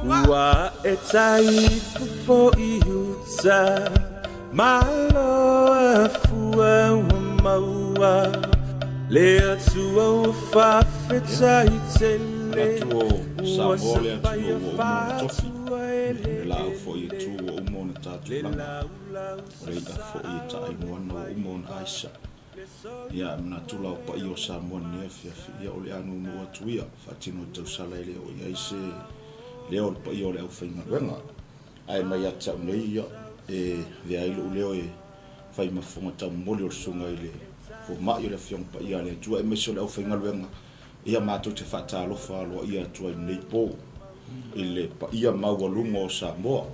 Ua e taifu fo I huta Malo e fua ua maua Lea tua ua whawheta I te le Ua sapai a whatua e le Lau fo I tu o umona tātu langa. Reida fo I tai moana o umona aisa. Ia mna tula o pa I o sa moana nea fiafi. Ia o le anu mua tuia. Fatino tau sala I leo. Ia ise leo le pa I o le au whainga ruenga. Ai mai atau nei ia. E vea ilo leo e whai mafonga tau mole o sunga I le. Fo mai o le fiong pa ia le. Tua e meso le au whainga ruenga. Ia mātou te whata alofa aloa ia tua I nei pō. I le pa ia maua lunga o Samoa.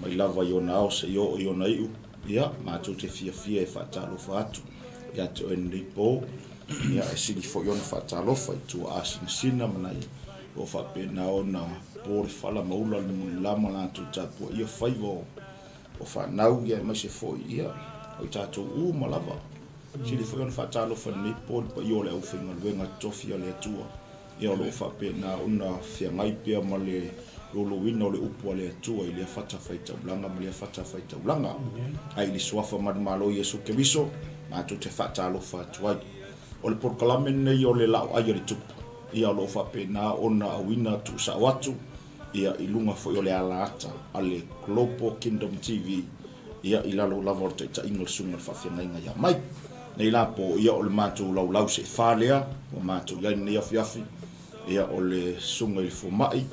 Mai lava I ona ao se I ona iu. Ia mātou te fia e whata alofa atu. Ia te o nei pō. Ia e sini fo I ona whata alofa I tua asina sina manai. O whapena o na pō le whala maula le muni lama nātou tāpua. Ia whaivo o whanau ia mai se fo ia. O tātou malava. Sili fo I ona whata alofa nei pō. Pa I o le au whinga luenga tofi a le atua. Ia o lo whapena o na whiangai pia ma le lolo wina o le upu a le atua I le whata whaitaulanga ma le whata whaitaulanga. Ai li swafa madamalo Iesu Keriso, mātou te whata alofa atuai. O le porkalame nei o le LAOAI o le tupu. Ia o lo whapena o na awina tu sa watu. Ia I lunga fo I o le alaata a le Global Kingdom TV. Ia I lalo lava o te ingo le sunga le whawhiangainga ia mai. Nei la po ia o le mātou lau se whalea, o mātou iai nei afiafi. Ia o le sunga I fomai,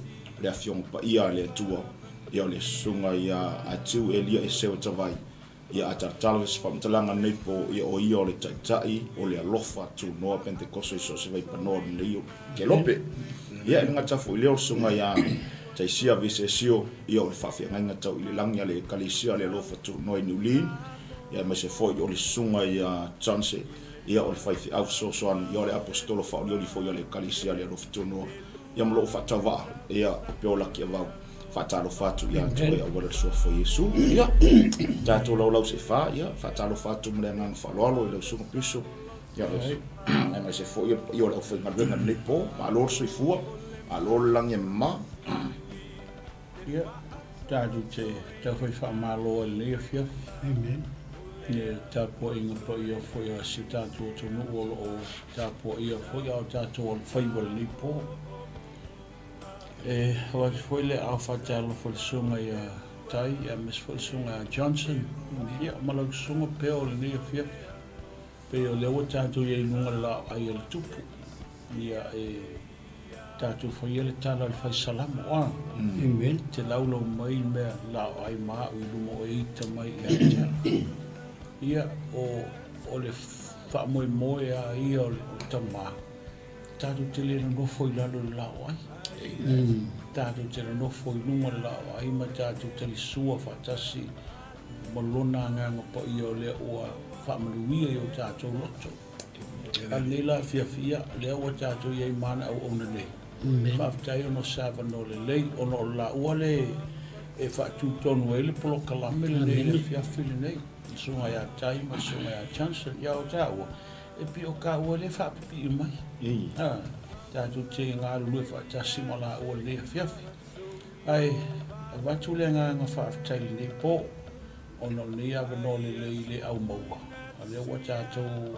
le afiong pa ia le atua, ia o le sunga ia atiu Elia Esera Tavai, ia atartala se whamtalanga nei po ia o le taitai, o le alofa tu noa Pentekoso I so se vai panoa nei o ke lope. Ia I ngatafu I leo sunga ia taisia vise sio, ia o le whawhiangainga tau I le langi a le kalisia le alofa tu noa I Niulin, ia mai se foi o le sunga ia chance ia o le whaifi au soan ia o le apostolo whaolioli foi o le kalisia le alofa ia mlo whatava ia peola ki avau whatalo whatu ia tue a wala sua fo Yesu ia tātou lau se wha ia whatalo whatu mle ngang whaloalo I lau sunga piso ia ai mai se foi ia o le au whainga renga nipo ma alor sui fua alor lang ia ma ia tātou te tau whai whamalo le fiaf amen ne tāpua inga pa ia foi a si tātou tunu o tāpua ia foi au tātou al whaiwal nipo. Hawa foi le au whatalo foi sunga ia tai, ia mes foi sunga Johnson. Ia malau sunga peo le nia fiaf. Peo lewa tātou ia inunga LAOAI le tupu. Ia tātou foi ia le tala le whai salama oa. Amen. Te laulau mai mea LAOAI maa ui lumo o eita mai ia tala. Ia o le whaamoe moe a ia o le tama. Tātou te le nofo I lalo le LAOAI. Tātou te le nofo I lunga le LAOAI ma tātou te le sua whatasi ma lona nganga pa ia o le ua whaamanuia I o tātou loto. A leila fia le ua tātou iei mana au ona le. Whaftai ono savano le lei ono la ua le e whaatu tonu e le polo kalame le nei le fiafi le nei. Sunga ia tai ma sunga ia chance ia o tāua. E pi o ka ua le whaapipi I mai. Tātou te ngā lue whaatasi ma la ua le fiafi. Ai, a watu le ngā whaafitai le nei pō. Ono nei avano le le au maua. A le ua tātou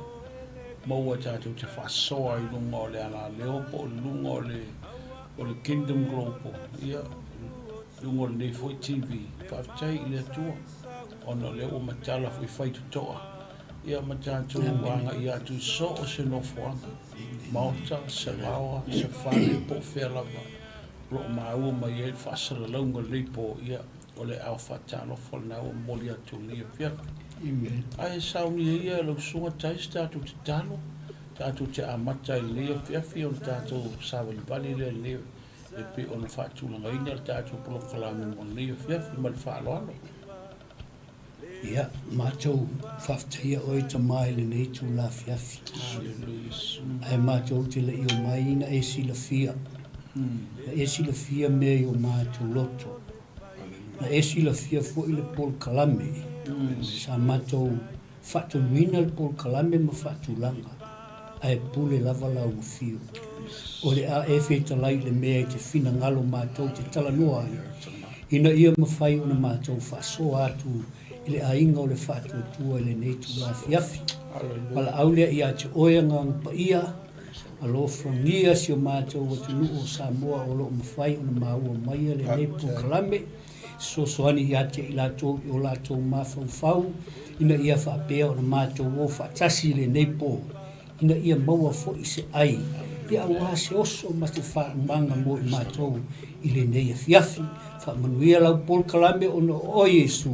maua tātou te whaasoa I lunga o le ala leo po lunga o le Kingdom Global. Ia, lunga o le nei foi TV. Whaafitai I le atua. Ono le o matala fui whaitu toa. Ia matatu wanga I atu so o se nofuanga. Mauta, se lawa, se whare po whea lava. Ro maua mai e whasara launga lipo ia o le au whatalo whanau moli atu lia whiaka. Ai sauni ia lau sunga tais tātou te talo. Tātou te amata I lia whiawhi o tātou sawali bali le lia. E pe o na whaatulanga ina tātou polo kalame o lia whiawhi ma le whaaloalo. Ia, mātou whaftaia oi ta mai le nei tū la fiafi. Ai mātou te le o mai ina e si la fia. E si la fia mea I o mātou loto. Na e si la fia fo I le pol kalame. Sa mātou whatunuina le pol kalame ma whatulanga. Ai pule lava la ufio. O le a e whetalai le mea te whina ngalo mātou te talanoa ai. Ina ia mawhai o na mātou whaasoa atu i le ainga o le whaatua tua i le neitu la fiafi. Pala aulea ia te oianga ngpa ia, alo frangia si o mātou o te nuu o Samoa o lo mawhai o na maua maia le neipu kalame. So soani ia te i lātou i o lātou mawhau ina ia whaapea o na mātou o whaatasi le neipo. Ina ia maua fo i se ai. Ia awa se oso matu whaamanga mo i mātou i le nei a fiafi. Whaamanuia lau pol kalame o no o Yesu.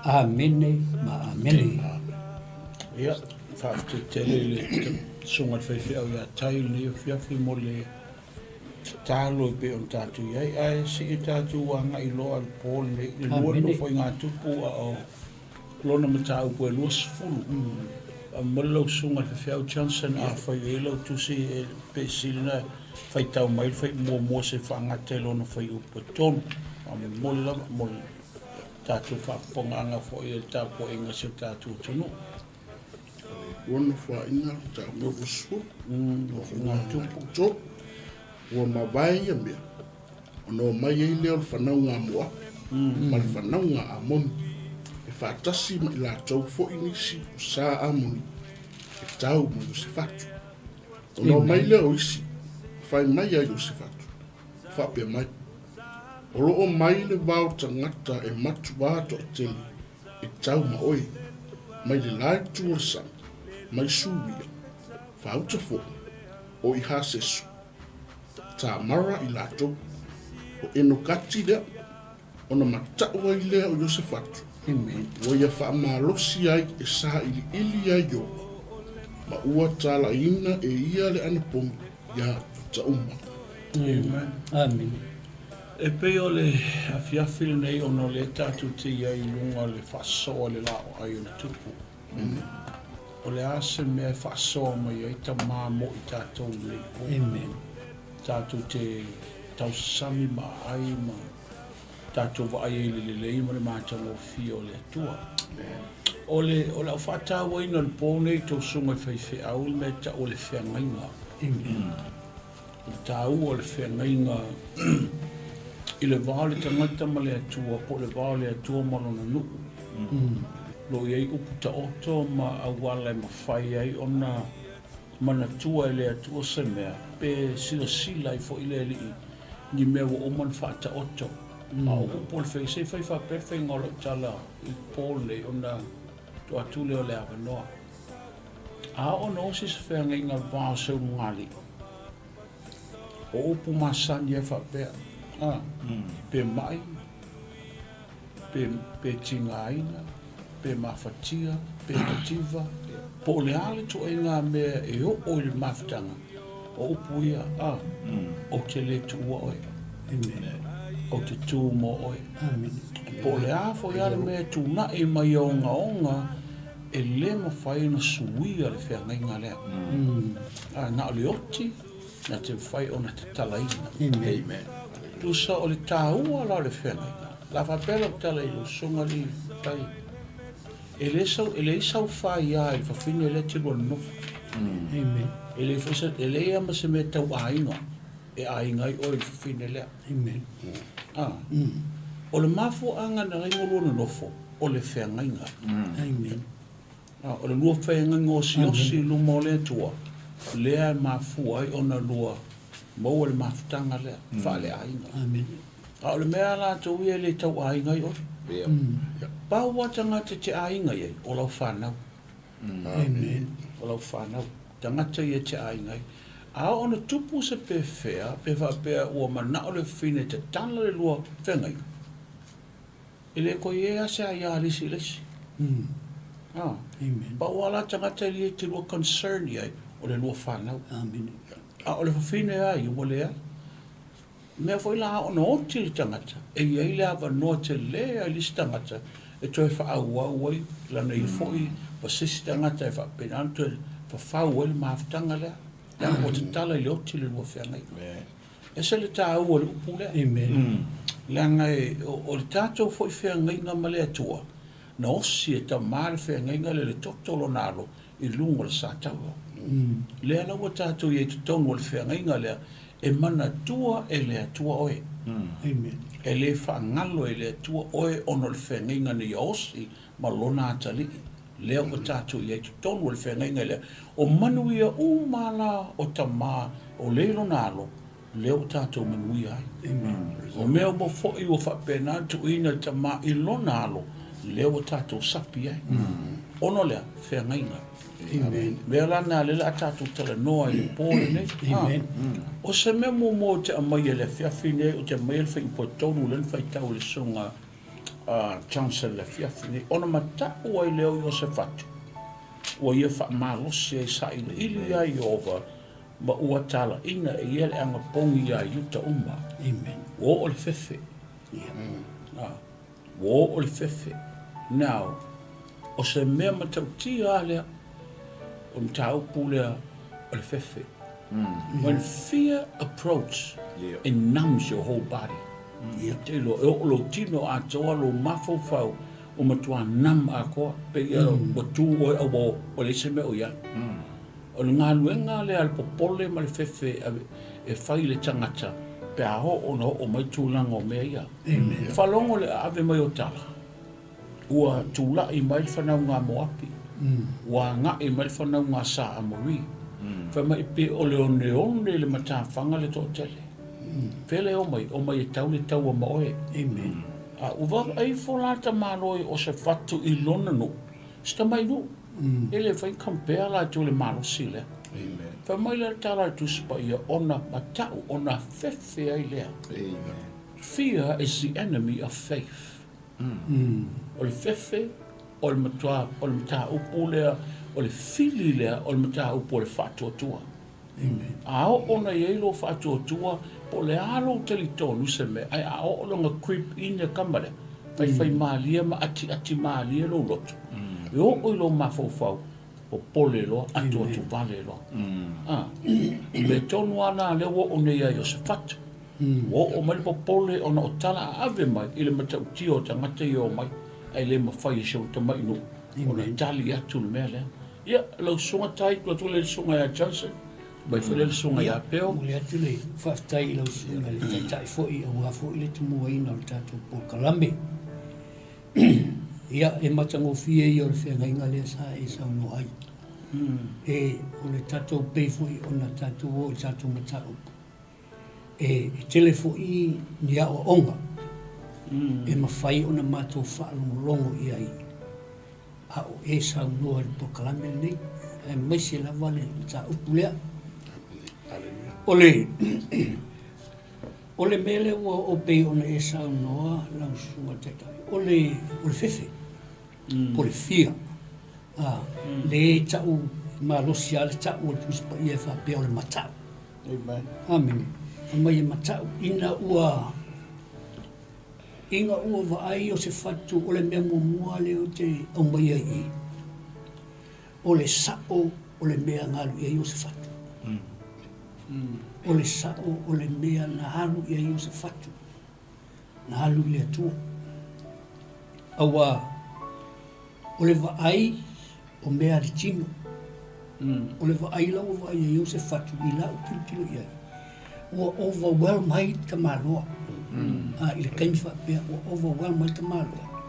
Amene ma amene. Ia, whaafte tele le sungat whaiwhi au ia tai le fiafi mo le tālo i pe on tātu iai. Ai si i tātu wanga i loa al pol le lua no fai ngā tupu a o lona matau pue lua sifuru. Malau sungat whaiwhi au Johnson a whai e lau tusi e pe silina whai tau mai whai mua se whangate lona whai upa tonu. Mole lama, mole tātu whaponganga fo i tāpo inga se tātu tunu. Wana whainga tāpo usfu. Ngā tupu. Ua mawai ia mea. Ono mai e leo whanau ngā mua. Ma le whanau ngā amoni. E whaatasi ma i lātou fo inisi o sā amoni. E tau mo se whatu. Ono mai leo isi. Whai mai ai o se whatu. Whapea mai. Olo o mai le wau tangata e matu wāto a tele, e tau ma oi, mai le lai tuasan, mai suwia, whauta fo, o i hasesu. Tā mara i lato, o eno kati lea, o na mataua i lea o Iosefatu. Amen. O ia whaamalosi ai e sa ili ai o, ma ua tala ina e ia le anapongu, ia ta uma. Amen. Amen. E pei o le afiafile nei ono le tātu te iai lunga le whasoa le LAOAI o N.Tupu. O le ase mea whasoa mai ai ta mā mo i tātou le. Amen. Tātou te tausami ma ai ma tātou wa ai le lei ma le mātau o fia o le atua. O le au whātāua ina le pōnei tau sunga whaiwhi au me ta o le whengainga. Amen. O tāu o le whengainga I le vale tangata ma le atua, po le vale atua malona nuu. Lo iei upu ta oto ma awala ma whai ai ona manatua le atua se mea, pe sila I fo I le li ni mea wa oman whata oto. A upu le whai se whai whapewhi ngolo tala I pole ona to atu leo le awanoa. A ona osi se whai ngai ngā vāsau ngali. O upu masani e whapea. Pe mai, pe tingaina, pe mawhatia, pe kativa, po le ale to e ngā mea e o le mawhatanga, o upu ia, o te le tua oi, o te tū mo oi. Po le a fo ia le mea tū na e mai o onga, e le mawhai na suia le whea ngai ngā lea. Na o le oti, na te whai o na te talaina. Amen. Lusa o le tāua la le whenga. La whapela tala I lo sunga li tai. E le isau whai ai, whawhine le te roa nofu. Amen. E le whasa, e le ama se me tau ainga. E ainga I oi whawhine lea. Amen. O le mafu anga na ringo na nofo, o le whenga inga. Amen. O le lua whenga osi luma o le tua. Lea mafu ai o na lua. Mau le mafutanga lea, whaale ainga. Amen. A o le mea la tau ia le tau ainga I oi. Pau watanga te ainga I, o lau whanau. Amen. O lau whanau. Tangata I te ainga I. A o na tupu se pe whea, pe whapea ua mana o le whine te tana le lua whengai. E le ko ie ase a ia lisi lisi. Amen. Pau ala tangata I te lua concern I, o le lua whanau. Amen. A o le whawhine ai, ua lea. Mea fwoi la o na oti le tangata. E iei le awa noa te lea I lisi tangata. E toi whaau wai, lana I fwoi, pa sisi tangata e whapena anto e whawhau wai le maafutanga lea. Lea o te tala I le oti le lua whengai. E se le tā ua le upu lea. Amen. Lea ngai, o le tātou fwoi whengai ngā ma lea tua. Na osi e ta maa le whengai ngā le totolo nalo I lungo le sātaua. Lea la wa tātou i te tongo le whengainga lea, e mana tua e lea tua oe. Amen. E le whaangalo e lea tua oe ono le whengainga ni osi, ma lona atali. Lea wa tātou i te tongo le whengainga lea, o manuia umala o tamā, o leilo nalo, lea wa tātou manuia ai. O mea mo fo'i o whapena tu ina tamā i lona alo, lea wa tātou sapi ai. Ono lea, whengainga. Amen. Mea lana le la tātou tala noa i pōle nei. Amen. O se mea mō te amai e le whiawhi nei, o te amai e le whai po tonu len whai tau le sunga chancel le whiawhi nei. Ona matau ai leo i o se whatu. Ua ia wha malosi e sa ina ili ai ova, ma ua tala ina e ia le anga pongi ai yuta uma. Amen. Wo o le whewhe. Wo o le whewhe. Now, o se mea matau tia lea, o 𝚘𝚘 lea o le whewhe. When fear approaches, it numbs your whole body. Te lo e lo tino a toa lo mafo fau o matua nam a koa pe ia o tu o le se me o ia. O le ngā luenga le al popole ma le whewhe e whai le tangata pe aho o no o mai tūlanga o mea ia. Whalongo le ave mai o tala. Ua tūla i mai whanau ngā moapi. Wa ngā i mai whanau ngā sa amori. Whama i pe o le one le mata whanga le tō tele. Whele o mai e tau le tau a maoe. Amen. Uwa ai wholata māloi o se whatu i lona no. Sta mai no. Ele whai compare la tu le malo sile. Whama i le tala tu spa ia ona matau, ona whewhe ai lea. Fear is the enemy of faith. O le whewhe, o le matua, o le mata upo lea, o le fili lea, o le mata upo le whatu atua. Ao ona i eilo whatu atua, po le alo tali tonu se me, ai ao longa creep in e kamare, whai maalia ma ati maalia lo loto. E o ilo mafau o pole loa, atu vale loa. Le tonu ana lewa o nei ai o se whatu. O mai po pole ona o tala ave mai, ile mata uti o tangata i o mai, ai le mawhai e shau tamai no. Ona tali atu le mea lea. Ia, lau sunga tai, kua tule le sunga ya Johnson, bai whele le sunga ya peo. Mule atu le whaftai lau sunga le taitai fōi, au a fōi le tumu ina o le tātou 𝚘𝚘𝗏𝗏. Ia, e matango fie i o le whengainga lea sa e sau no ai. E o le tātou pei fōi o na tātou o le tātou matau. E tele fōi ni a o onga. E mawhai o na mātou whaalongo i ai. A o e sau noa le 𝚘𝚘𝗏𝗏 nei, e maise lava le 𝚘𝚘𝗏 lea. O le mele o pei ona e sau noa lau sunga taitai. O le whewhe, po le fia. Le tau malosi a le tau o tuspa i e whapea o le matau. Amen. Mai e matau ina ua vaai o se whatu o le mea mua leo te au mai ai. O le sao o le mea ngalu i ai o se whatu. O le sao o le mea na halu i ai o se whatu. Na halu i le atua. Awa, o le vaai o mea le tino. O le vaai lau o vaai i ai o se whatu i lau kilokilo i ai. Ua overwhelm hai ta maloa. I le kaimi whapea, ua overwhelm hai ta maloa.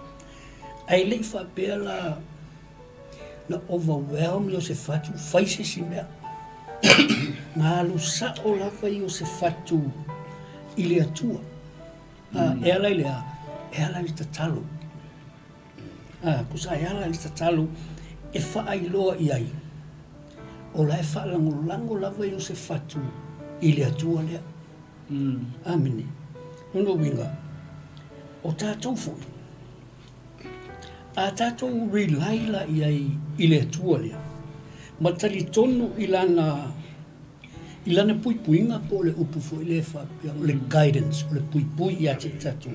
Ai lei whapea la overwhelm i o se whatu, whaise si mea. Ngā alu sa o lawa i o se whatu i le atua. E ala i lea, e ala i ta talo. Kusa e ala i ta talo, e whaailoa i ai. O la e whaalango lawa i o se whatu i le atua lea. Amene. Nono winga. O tātou fui. A tātou relaila i ai i le atua lea. Matari tonu i lana puipuinga po le upu fui le whapea. O le guidance, o le puipui i a te tātou.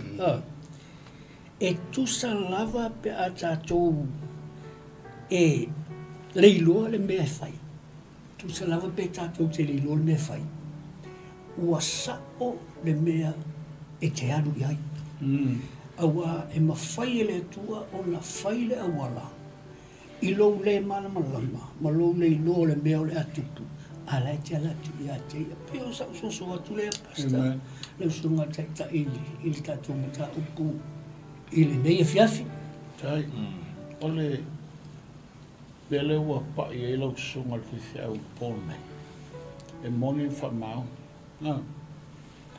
E tusa lava pe a tātou e leiloa le mea whai. Tusa lava pe tātou te leiloa le mea whai. Ua sao le mea e te aru i ai. Awa e mawhai e le atua o na whai le awala. I lo le mana malama, ma lo le lo le mea o le atupu. Ala te ala tu ia te ia. Peo sa usoso atu le pasta. Le usunga ta ili tatu mata upu. Ili nei fiafi. Tai. Ole bele ua pa i lau sunga le fiau pone. E moni fa mau. Na.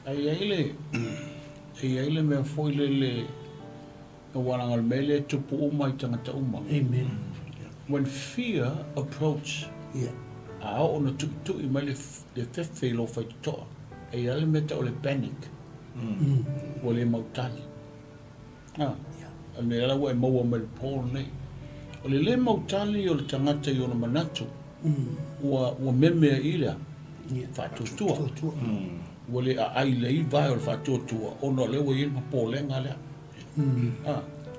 Ai ele me foi le waranga mele tupu uma I tangata uma. Amen. When fear approach, Yeah. a ona tu I mai le fefe lo fai toa. E ale meta o le panic. O le mautani. Ane ala wa e maua me le polo nei. O le mautani o le tangata I ona manatu. Ua memea Elia. Whatutua. Ua le a ai le I vai o le whatutua. Ona le wa I ma pōlenga lea.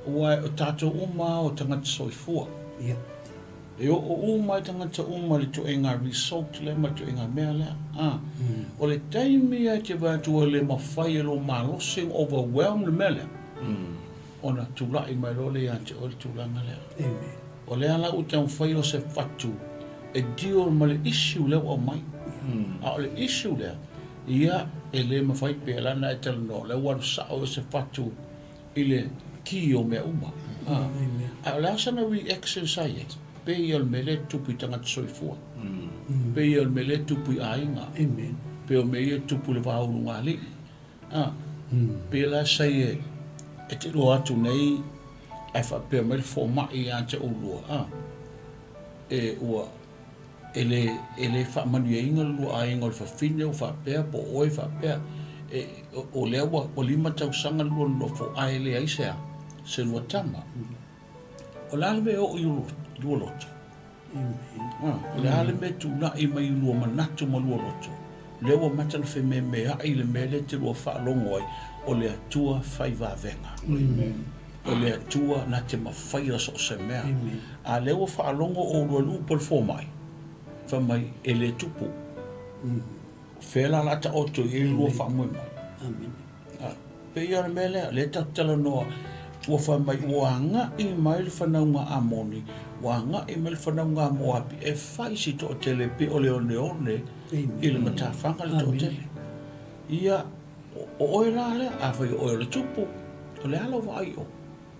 Ua o tātou uma o tangata soifua. Yeah. E o uma I tangata uma le tuenga result le ma tuenga mea lea. O le taimia te wātua le mawhai lo malosing overwhelmed mea lea. Ona tulai mai lo le ante o le tulanga lea. Amen. O le ala uta mwhai o se whatu e deal ma le issue lea o mai. A o le issue lea, ia e le mawhai pe lana e tala no, le waru sa o se whatu I le ki o mea uma. A o le asana reaction sai e, pe I al mele tupu I tangata soifua. Pe I al mele tupu I ainga. Amen. Pe o mele tupu le whauru ngā li. Pe la sai e te roa atu nei, ai whapea mai le fōmai a te ulua. E ua, ele whamanu e inga lua a inga o le whawhine o whapea, po oe whapea. O lea wa, o lima tau sanga lua no fo ai le aisea, se lua tama. O le alme o I lua loto. O le alme tu na I mai lua manatu ma lua loto. Lea wa matana whi mea ai le mele te lua whaalongo ai, o le atua whai vāvenga. O le atua na te mawhaira so se mea. A lewa whaalongo o rua lupa le fōmai. Whamai e le tupu. Whela lata oto I lua whamui mai. Amen. Pe ia me lea, le tatala noa. Ua whamai, ua nga I mai le whanaunga a moni. Ua nga I mai le whanaunga a moapi. E whai si to o tele pe o le one. I le matawhanga le to o tele. Ia, o oe la lea, a whai oe le tupu. O le ala wa ai o.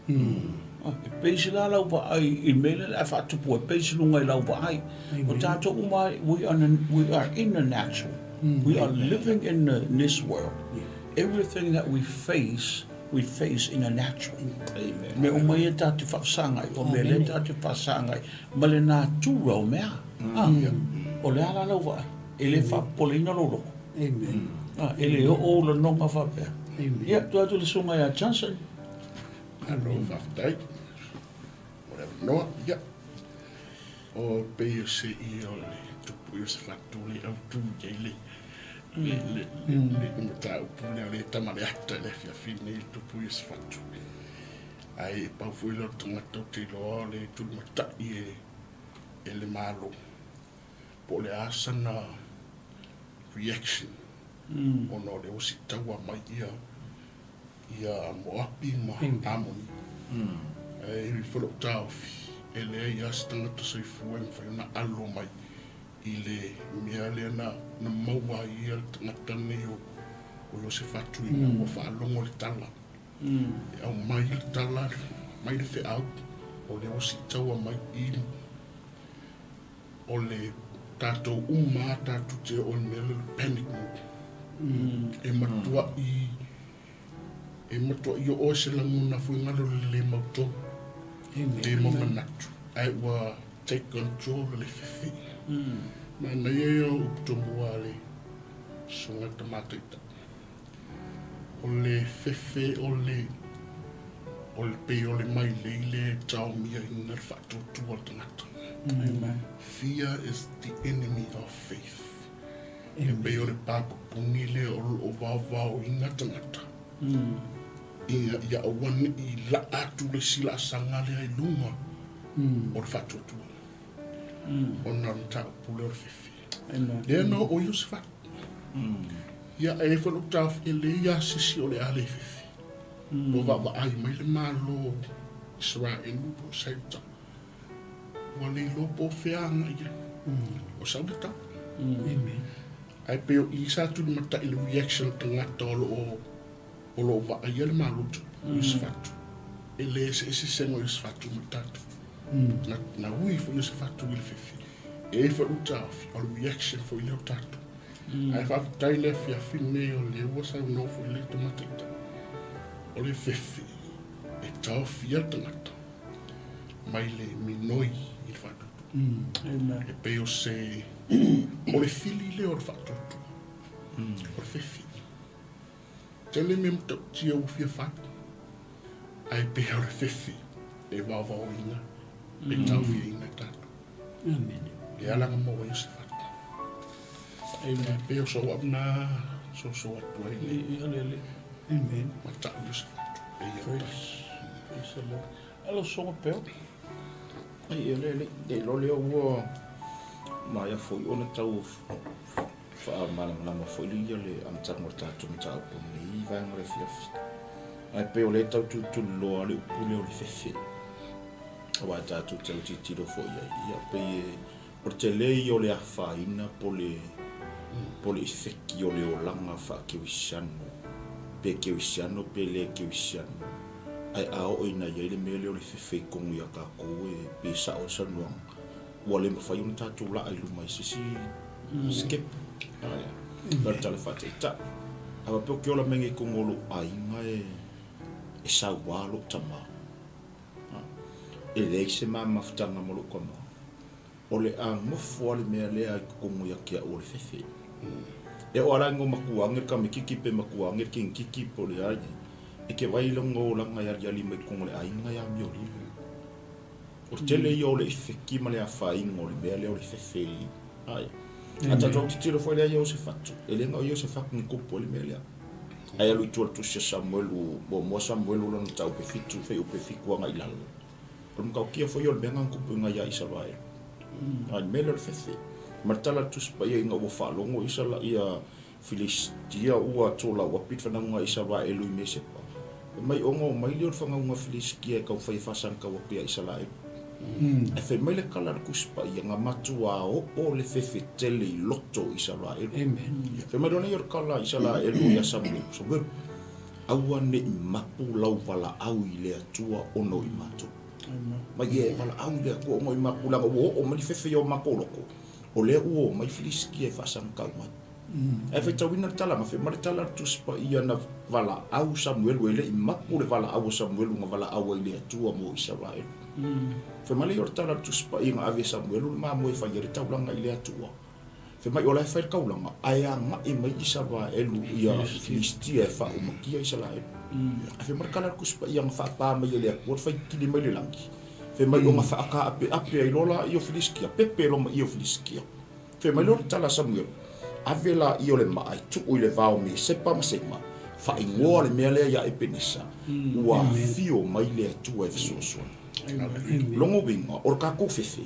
E peisi la lau wa ai I mele le a whatupu. E peisi lunga I lau wa ai. O tātou umai, we are in the natural. We are living in this world. Everything that we face in a natural. Me umai e tātou whaasangai. O me le tātou whaasangai. Ma le nā tūra o mea. O le ala lau wa ai. E le whapolina loroko. Amen. Ele o la nonga whapea. Ia, tu atu le sunga ia Johnson. Alo whaftai. Whatever noa, ia. O peo se I o le tupu I se whatu le au tu jeile. Le umata upu le le tamare ata le whiawhine I tupu I se whatu. Ai pau fuilo tangata o te loa le tulumata e le malo. Po le asana reaction. Ono le osi taua mai ia moapi ma amoni. E whalo tauwhi. E lea ia stangata soifua e whaiona alo mai. I le mea lea na maua ia tangata nei o yo se whatu ina o whaalongo le tala. E au mai le tala, mai le wheau. O le osi taua mai I o le tātou uma tātou te o le mea le panic mode. E matua I o se languna fui ngalo le mauto le mamanatu ai wa take control le fifi ma na yo uptomua le sunga tamato ita o le fifi o le pe o le mai le tau mia I na fatu tu o tangata. Fear is the enemy of faith. E pe o le papa punile o vavao I ngata ngata. Ia awane I la atu le sila sangale ai lunga o le fatu tu. O na nta pule o le fifi. Lea no o yus fatu. Ia e whanu taf e le ia sisi o le ale fifi. O vava ai mai le malo Esera e nupo saita. ua le lopo feanga ia. O saudata. Amen. Ai peo I sa tu mata I le reaction tangata o lo va ia le malutu. Is fatu. Ele se sengo is fatu matatu. Na hui fo is fatu il fefi. E fa uta o reaction fo ile tatu. Ai fa tai le fia finne o le ua sa no fo ile tomatita. O le fefi. E tau fia tangata. Mai le minoi il fatu. E peo se o le fili le o le fatu. O le fefi. Tele me mta tia u fia fatu. Ai peo le fefi. E wawao inga. E tau fia inga tatu. Amen. E alanga mo i se fatu. Amen. Peo so apna so atua i le. Amen. Mata i se fatu. E ia Praise the Lord. Alo songa peo. Ai le lo le o mai a foi ona tau fa malama foi le am tsa mo tatu mo tau po nei vai mo le fiafi. Ai pe o le tau tu lo ale pule o le fefe. O va tatu tau tiro foi ia pe o te lei o le afaina po le feki o le o langa fa ki wisano. Pe ki wisano pe le ki wisano. Ai ao ina ia le mele o le fefe kongu ia ka ko e pesa o sanuang. Ua le mawhai una tātou la ai lumai sisi skip. Aia. Nara tala whate ta. Awa peo ke ola mengi kongolo ainga e sau walo tama. E lei se maa mawhtanga molo kama. O le a ngofu ale mea lea i kongu ia kia o le fefe. E o ala ingo makuangir ka me kiki pe makuangir ki kiki po le aia. E ke wailongo o langa yari ali mai kongo le ainga ya miori. O tele I o le feki ma le awhainga o le mea leo le fefe. Ai. Ata tau titiro foi lea i o se fatu. E lenga o i o se fatu ni kupo le mea lea. Ai alu I tua tusia Samuel o mua Samuel o lana tau pe fitu fei o pe fiku anga ilalo. O mga o kia foi o le mea ngang kupo inga ia isa vai. Ai mea leo le fefe. Martala tuspa ia inga o whalongo isa la ia Filistia ua tola ua pitwhananga isa vai e lui me sepa. Mai ongo mai leo whangaunga Filistia kau whai whasanka wapia isa lai. E whai mai le kalara kuspa ia ngā matua o le fefe tele I loto Israel. Amen. Whai mai rona I or kala Israel o ia Samuel. So weru, aua ne I mapu lau wala au I lea tua ono I matu. Mai e wala au lea kua ongo I mapu langa o mali fefe o makoloko. O lea uo mai Filistia whasanka matu. E whai tawina tala, ma whai mare tala tuspa ia na wala au Samuel wele I mapu le wala au Samuel nga wala au I lea tua mo Israel. Whai male or tala tuspa ia nga ave Samuel ma mo e whai ere taulanga I lea tua. Whai mai ola e whai kaulanga, aia nga I mai Israel ia Filistia e wha umakia Israel. Whai mare kala tuspa ia nga wha pā mai e lea kua whai kili mai le langi. Whai mai o nga wha aka ape ai lola I o Filistia, pepe loma I o Filistia. Whai mai lor tala Samuel, avela I o le mai tuku I le vao me sepa ma sema fa ingoa le mea lea ia e penisa ua fio mai lea tua e fisosoa longo winga or kako fefe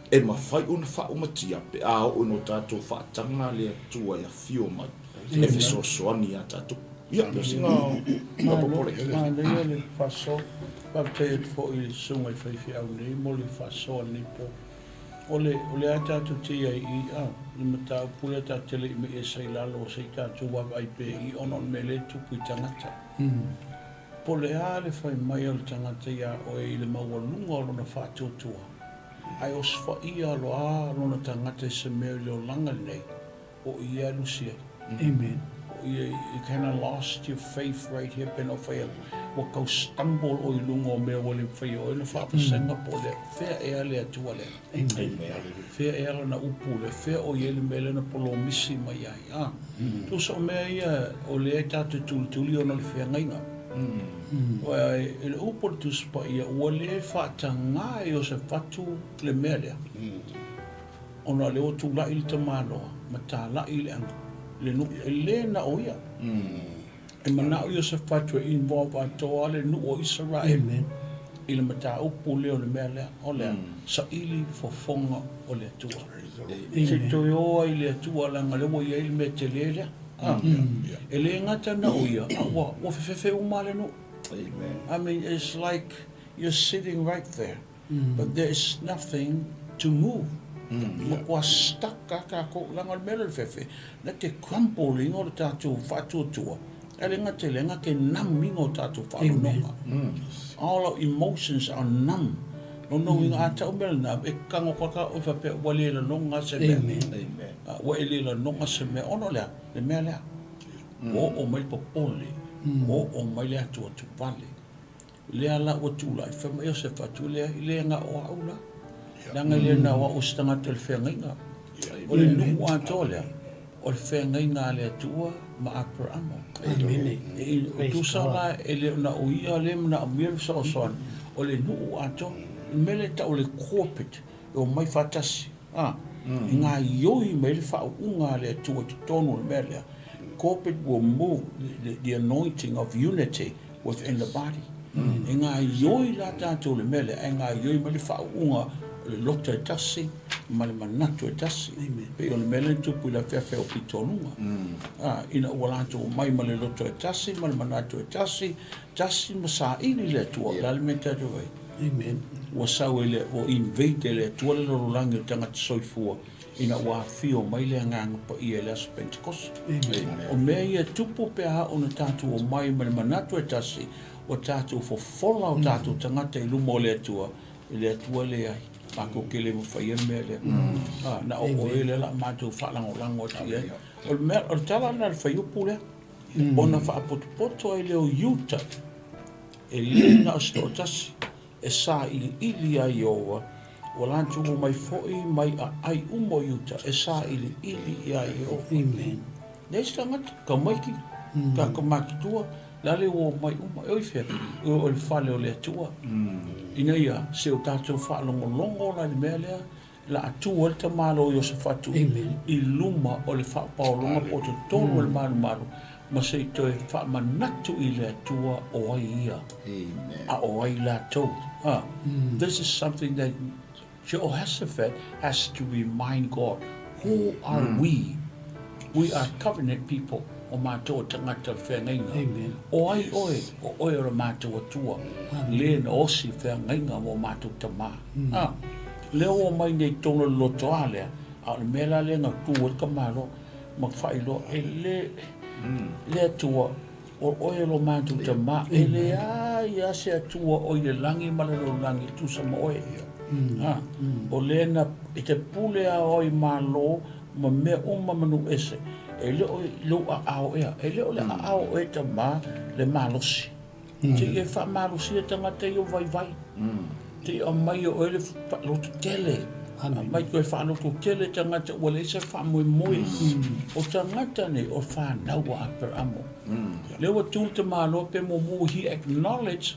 e ma fai una fa umatia pe a o no tato fa tanga lea tua ia fio mai e fisosoa ni a tato ia pe singa ma popole Ma le faso pa te fo I sunga I whaifi au nei mo le faso ni po. Ole ata tu tia I I mata pula ta tele I me e sai lalo sai ta tu wa ai pe I onon mele tupu I tangata. Po le a le whai mai o le tangata ia o e le maualunga o lona whātuatua. Ai o sfa ia lo a lona tangata I se mea leo langa nei o I a lusia. Amen. You kind of lost your faith right here, but not fail. What go stumble or you lungo me will for you in the father Singapore, fair air there to a fair air na upule, fair or yellow melon apollo missing my eye. To so may or later to Tulio on fair nina. Well, in upol to spot ya, or lay fatanga, you se fatu clemelia. On a little to la il tamano, matala il and le nu le na oia e mana o se fatwa involve ato ale nu o Israel Amen. ile mata o pule o le mele o le sa ili fo fonga o le tua se to yo ile tua la ngale mo ye il metelele ele ngata na oia wa fe o male no. I mean, it's like you're sitting right there but there is nothing to move. Kua stuck ka ko langa mele fefe. Na te crumbling o tātou whātuatua. Elenga te lenga ke numbing o tātou whānonga. All our emotions are numb. No inga ata o mele na e kango kaka o whape wale la nonga se mea. Wa ele la nonga se mea. Ono lea, le mea lea. O mai popole. O mai lea tua tu vale. Lea la o tula. I whama eo se whatu lea. Lea nga o aula. Nanga le na wa o stanga te le whengainga. O le nuu ato lea. O le whengainga lea tua ma apra amo. O tu sala e le na o ia le na amir so son. O le nuu ato mele ta o le corporate o mai fatasi. Nga yoi me le wha unga lea tua te tonu le mele. Corporate will move the anointing of unity within the body. E ngā ioi la tātou le mele, e ngā ioi me le whaunga le loto e tasi, ma le manatu e tasi. Pe o le mele tupu la whiawhia o pitonunga. Ina ua lātou mai ma le loto e tasi, ma le manatu e tasi, tasi ma sa ini le tua, la le me tātou vai. Ua sau e le, o invade le tua le lorolangi o tangata soifua, ina ua fio mai le nganga pa ia le aso Pentecost. O mea ia tupu pe ha o na tātou o mai ma le manatu e tasi, o tātou fofola o tātou tangata I luma o le atua le ai. Pako ke le mawhaia mea le. Na o le la mātou whalango atu ia. O le mea, o le tala na le whaiupu le. O na whaapotopoto ai leo Utah. E le na o sto tasi. E sa ili ai oa. O lantu o mai foi mai a ai umo Utah. E sa ili ai oa. Nei stangata, ka maiki. Ka makitua. Lale o mai uma e oifea, o le whale o le atua. Ina ia, se o tātou whaalongolongo na le mea lea, la atua le ta malo o se whatu. I luma o le whapaolonga po te tonu le maru. Ma se i toi whaamanatu I le atua o ai ia. A o ai la tau. This is something that Jehoshaphat has to remind God. Who are we? We are covenant people. O mātou tangata whengainga. O ai oe, o oe o mātou atua. Le na osi whengainga mo mātou tamā. Leo o mai nei tono loto a lea. A le mela le ngā kua kamaro. Ma whailo e le atua. O oe lo mātou tamā. E le ai se atua o i langi malero langi tusa ma oe. O le na e te pule a oi malo ma mea uma manu ese. E leo a ao ea, e leo le a ao e ta mā le mālosi. Te e wha mālosi e tangata I o vai. Te o mai o e le loto tele. Mai koe wha loto tele tangata ua le se wha moe. O tangata ne o wha naua a per amo. Leo a tūl te mālo pe mo he acknowledge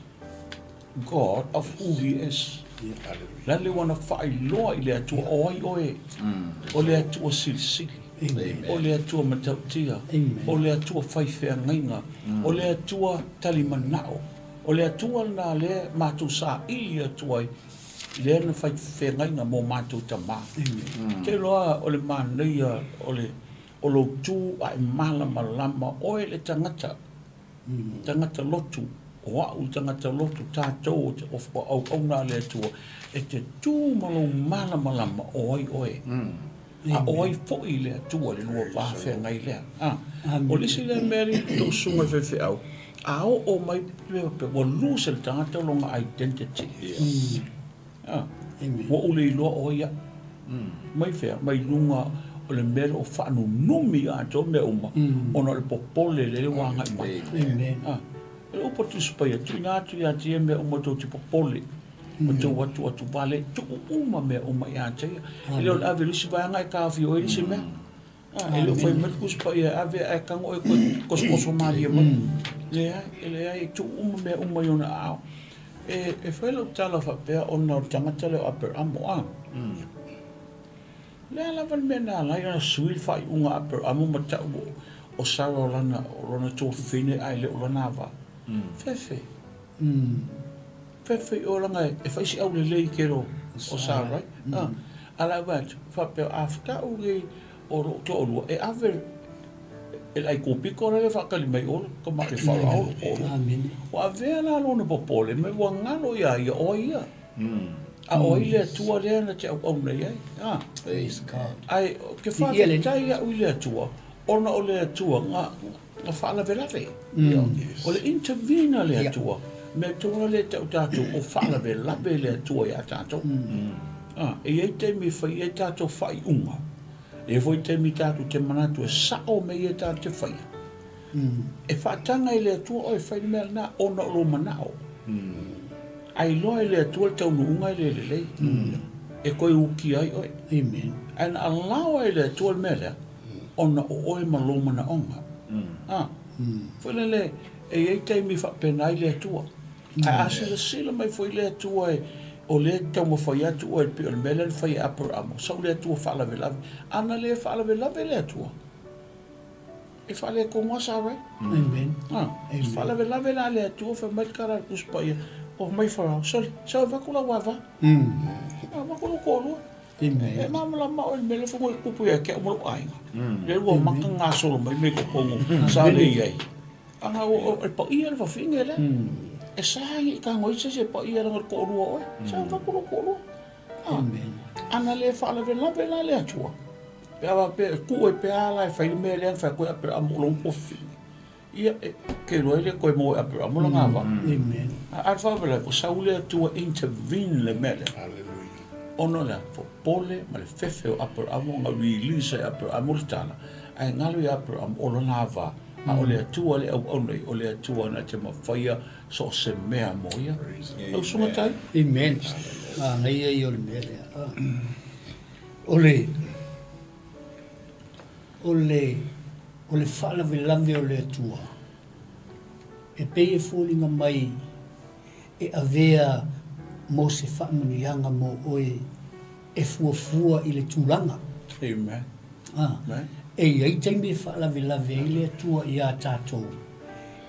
God of who he is. La le wana wha I loa I le atua o ai oe. O le atua silisili. O le atua matautia, o le atua whaiwhengainga, o le atua talimanao, o le atua na le mātou sa ili atua le ana whaiwhengainga mō mātou tamā. Te loa o le māneia, o lo tū ai malama oe le tangata lotu, o au tangata lotu tātou o au le atua, e te tū malo malama oe. A oi foi le tua le lua whawhia ngai lea. O lisi le meri tō sunga whewhi au. A o mai pe o lose le tangata longa identity. Wa ule I loa o ia. Mai whea, mai lunga o le meri o whanu numi a tō me uma. Ona le popole le wanga I mai. Le upo tu spaya, tu ngātu I atia me uma tō ti popole. O tō watu wale, tō uma me uma I atia. E leo ave lisi vanga I kāwhi o lisi mea. E leo whai matkus pa ia ave e kango e koskoso maria ma. Lea, e tō uma me uma I ona ao. E whai lau tala whapea ona o tangata leo aper amo a. Lea lawan mea nā lai ana suil whai unga aper amo ma tau o sara o lana o rona tō whine ai leo lana awa. Whewhi. Whewhi o langa e whaisi au le lei kero o sara, right? Ala watu, whapea awhika o rei o tō orua, e awe e lai kōpiko rei whakali mai ola, ka maki wharao ola. O a vea nā lona popole, me ua ngalo ia o ia. A o ile atua lea na te au nei ai. Praise God. Ai, ke whātai a ui le atua, ona o le atua ngā whaalawelawe. O le intervene le atua, me tōna le tau tātou o whaalawelawe le atua i a tātou. E ei te mi whai e tātou whai unga. E voi te mi tātou te manatu e sao me e tātou te whai. E whaatanga i le atua o e whai mea na ona o lo manao. Ai loa i le atua le tau nuunga i le lei. E koe uki ai oi. Amen. And allow ai le atua le mea lea, ona o oe maloma na onga. Whai le e ei te mi whapena i le atua. Ai asila sila mai whai le atua e o le tau ma whai atu o e pe o le mele le whai apur amo. Sau le atua whaalawelawe. Ana le whaalawelawe le atua. E whale ko ngasa rai. Amen. Whaalawelawe la le atua whai mai kara kuspa ia. O mai wharau. Sau wakula wawa. Wakula kōrua. Amen. E mamala mao le mele whangu e kupu ia kia umaro ainga. Le rua maka ngā solo mai me ko pongo. Sa le iai. Anga o e pa ia le whawhinga le. E sahangi ka ngoisa se pa ia ranga ko rua oi. Sa wakula kōrua. Amen. Ana le whaalawelawe la le atua. Pe awa pe ku e pe ala e whaile mea lean whai koe apera amolong kofi. Ia ke roi le koe mo e apera amolong awa. Amen. Ar whawela ko saule atua intervene le mele. Ono le fo pole ma le fefe o apera amo nga release e apera amolitana. Ai ngalo i apera amolong awa. A o le atua le au onei o le atua na te mawhaia so se mea mo ia. Au sunga tai? Amen. Ngai ai o le mele. O le whaalawelawe o le atua. E pei e fōlinga mai e avea mo se whaamanianga mo oe e fuafua i le tūranga. Amen. E iai teimi e whaalawelawe i le atua i a tātou.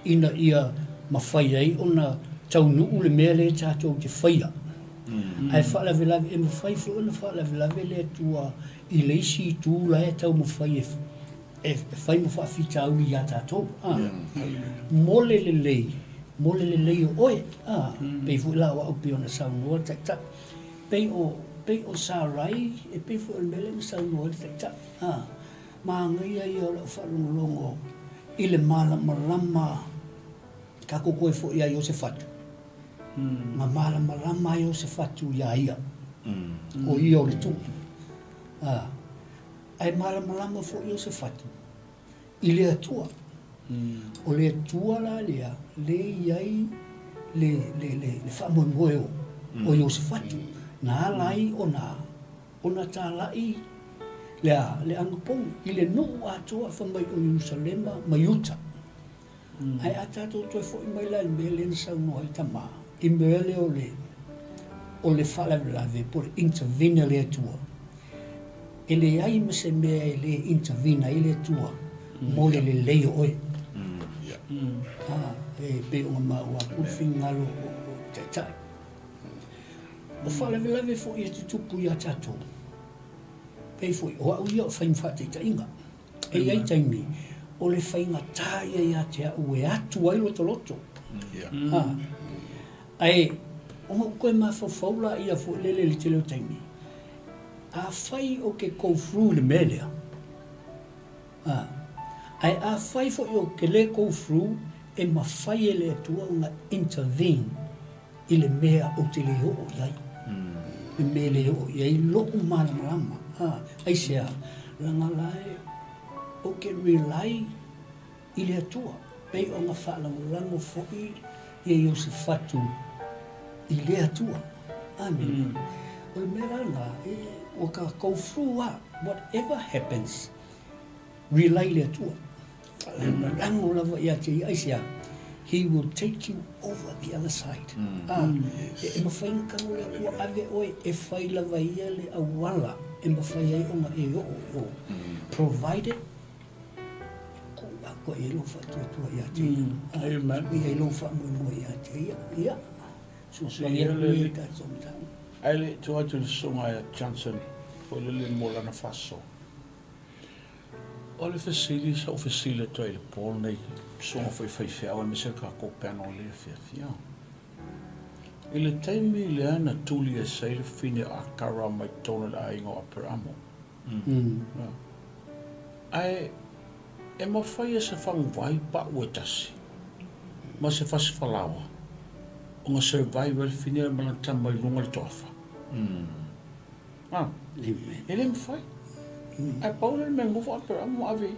Ina ia mawhai ai ona tau nuu le mea le tātou te whaia. Ai whaalawelawe e mawhai fu ona whaalawelawe le atua i le isi tūla e tau mawhai e whai mawhawhita au i a tātou. Mole le lei o oe. Pei fu la o au pe ona saunoa tak. Pei o sārai e pei fu el mele na saunoa tak. Ma ngai ai o la whalongolongo i le marama ka koe fu ia i o se fatu. Ma marama i o se fatu ia. O i o le tupu. Ai marama fu i o se fatu. I le atua. O le atua la lea, le iai le whamoe o i o se fatu. Nā lai o na tā lai le angapong. I le nuu atua whamai o Jerusalema mai uta. Ai atato toi fo i mai la me le nsa no ai tama. I mele o le whalawelawe por intervene le atua. E le ai me se mea e le intervene i le atua. Mo le leo oe. E pe o maua kufi ngalo o te tai. O whalawelawe fo i 𝚗𝚗 i a tātou. Pei fo i o au ia o whainwhate ta inga. E ai taimi, o le whainga tāia i a te au e atu ai loto. Ai, o koe ma whawhaula i a fo lele li te leo taimi. A whai o ke go through le melea. Ai a whai fo i o ke le go through e ma whai e le atua unga intervene i le mea o te leo o iai. Le mea leo o iai loko marama. Ai sea, langa lai o ke rely i le atua. Pei o nga whaalango fo i e o se fatu i le atua. Amen. O le mea langa o ka go through whatever happens, rely le atua. Rango lava ia te i aisia, he will take you over the other side. E mawhainga ka mo le ua ave oe e whai lava ia le awala e mawhai ai onga e o. Provided, ko e lo whatua ia te ia. Amen. I e lo whamui ia te ia. So ia le ka somtang. Ai le toa tu le songa ia Johnson, po le mola na faso. O le fasili sa o fasili toi le pol nei songa foi fai fiawa me se ka ko pano le fia. I le taimi le ana tuli e sei le fine a kara mai tona la ingo a per amo. Ai, e ma whai e se whang vai pa ua tasi. Ma se fasi whalawa. O ngā survival fine e malanta mai lunga le toafa. E le mwhai. Ai paule me ngufu a per amo avi.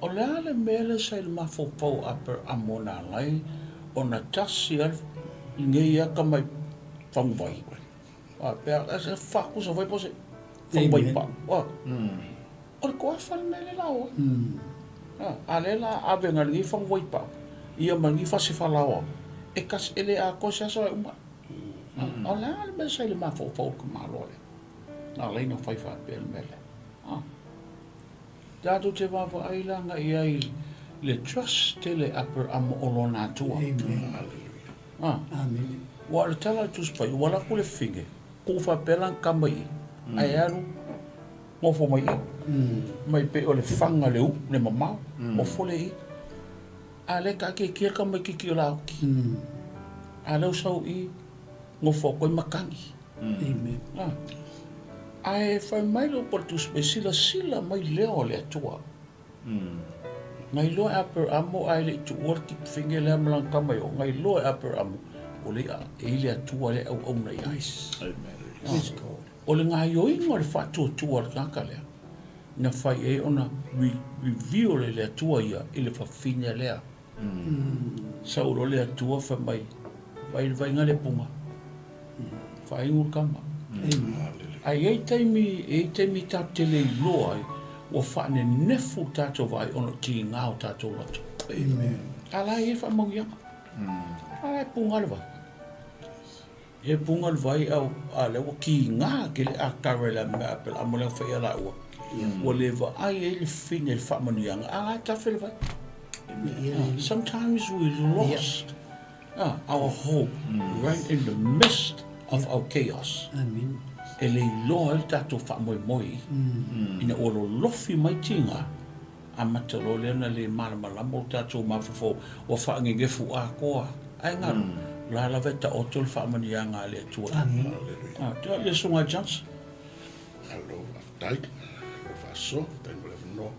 O le ale mele sei le mafopau a per amo na lai, o na tasi al ngai aka mai whang vai. Pea, e whaku sa vai po se whang vai pa. O le koa whale mele lawa. A le la ave ngā ngi whang vai pa. Ia mangi whasi whalawa. E kas ele a kosa sa e uma. O le ale mele sei le mafopau ka malole. Nā leina whai wha pēr mele. Tātou te wawa ailanga i ai le trust tele aper amo olo nā tua. Amen. Wa le tala tus pai, wala ku le finge. Ku wha pelang kama i. Ai aru, ngofo mai i. Mai pe o le whanga leu, le mamau, ngofo le i. A le ka ke kia ka mai kiki o lau ki. A leu sau i, ngofo koe makangi. Amen. Ai whai mai lo por tus pe sila mai leo le atua. Ngai loa aper amo ai le tu orti finge le amalang kamai o. Ngai loa aper amo. O le a Elia tua le au na iais. O le ngā yoingo le whatua tua le kaka lea. Na whai e ona review le atua ia i le whawhine lea. Sauro le atua wha mai. Vai ngā le punga. Whai ngur kama. Ai e teimi tā tele i loa ai, o whaane nefu tātou vai ono ki ngāo tātou lato. Ala e wha mauianga. Ala e punga le vai. E punga le vai au ale o ki ngā ke le akare la mea pe la amole whai ala ua. O le va ai e le fine le wha manuianga. Ala e tawhi le vai. Sometimes we lost our hope right in the midst of our chaos. Amen. E le loa il tātou wha moi ina oro lofi mai tinga a matalo lena le malamalamo tātou mawhafo o whaangengefu a koa ai ngaru la la veta o tol whaamanianga le tua tua le sunga Johnson Hello, aftai o faso tai mo le no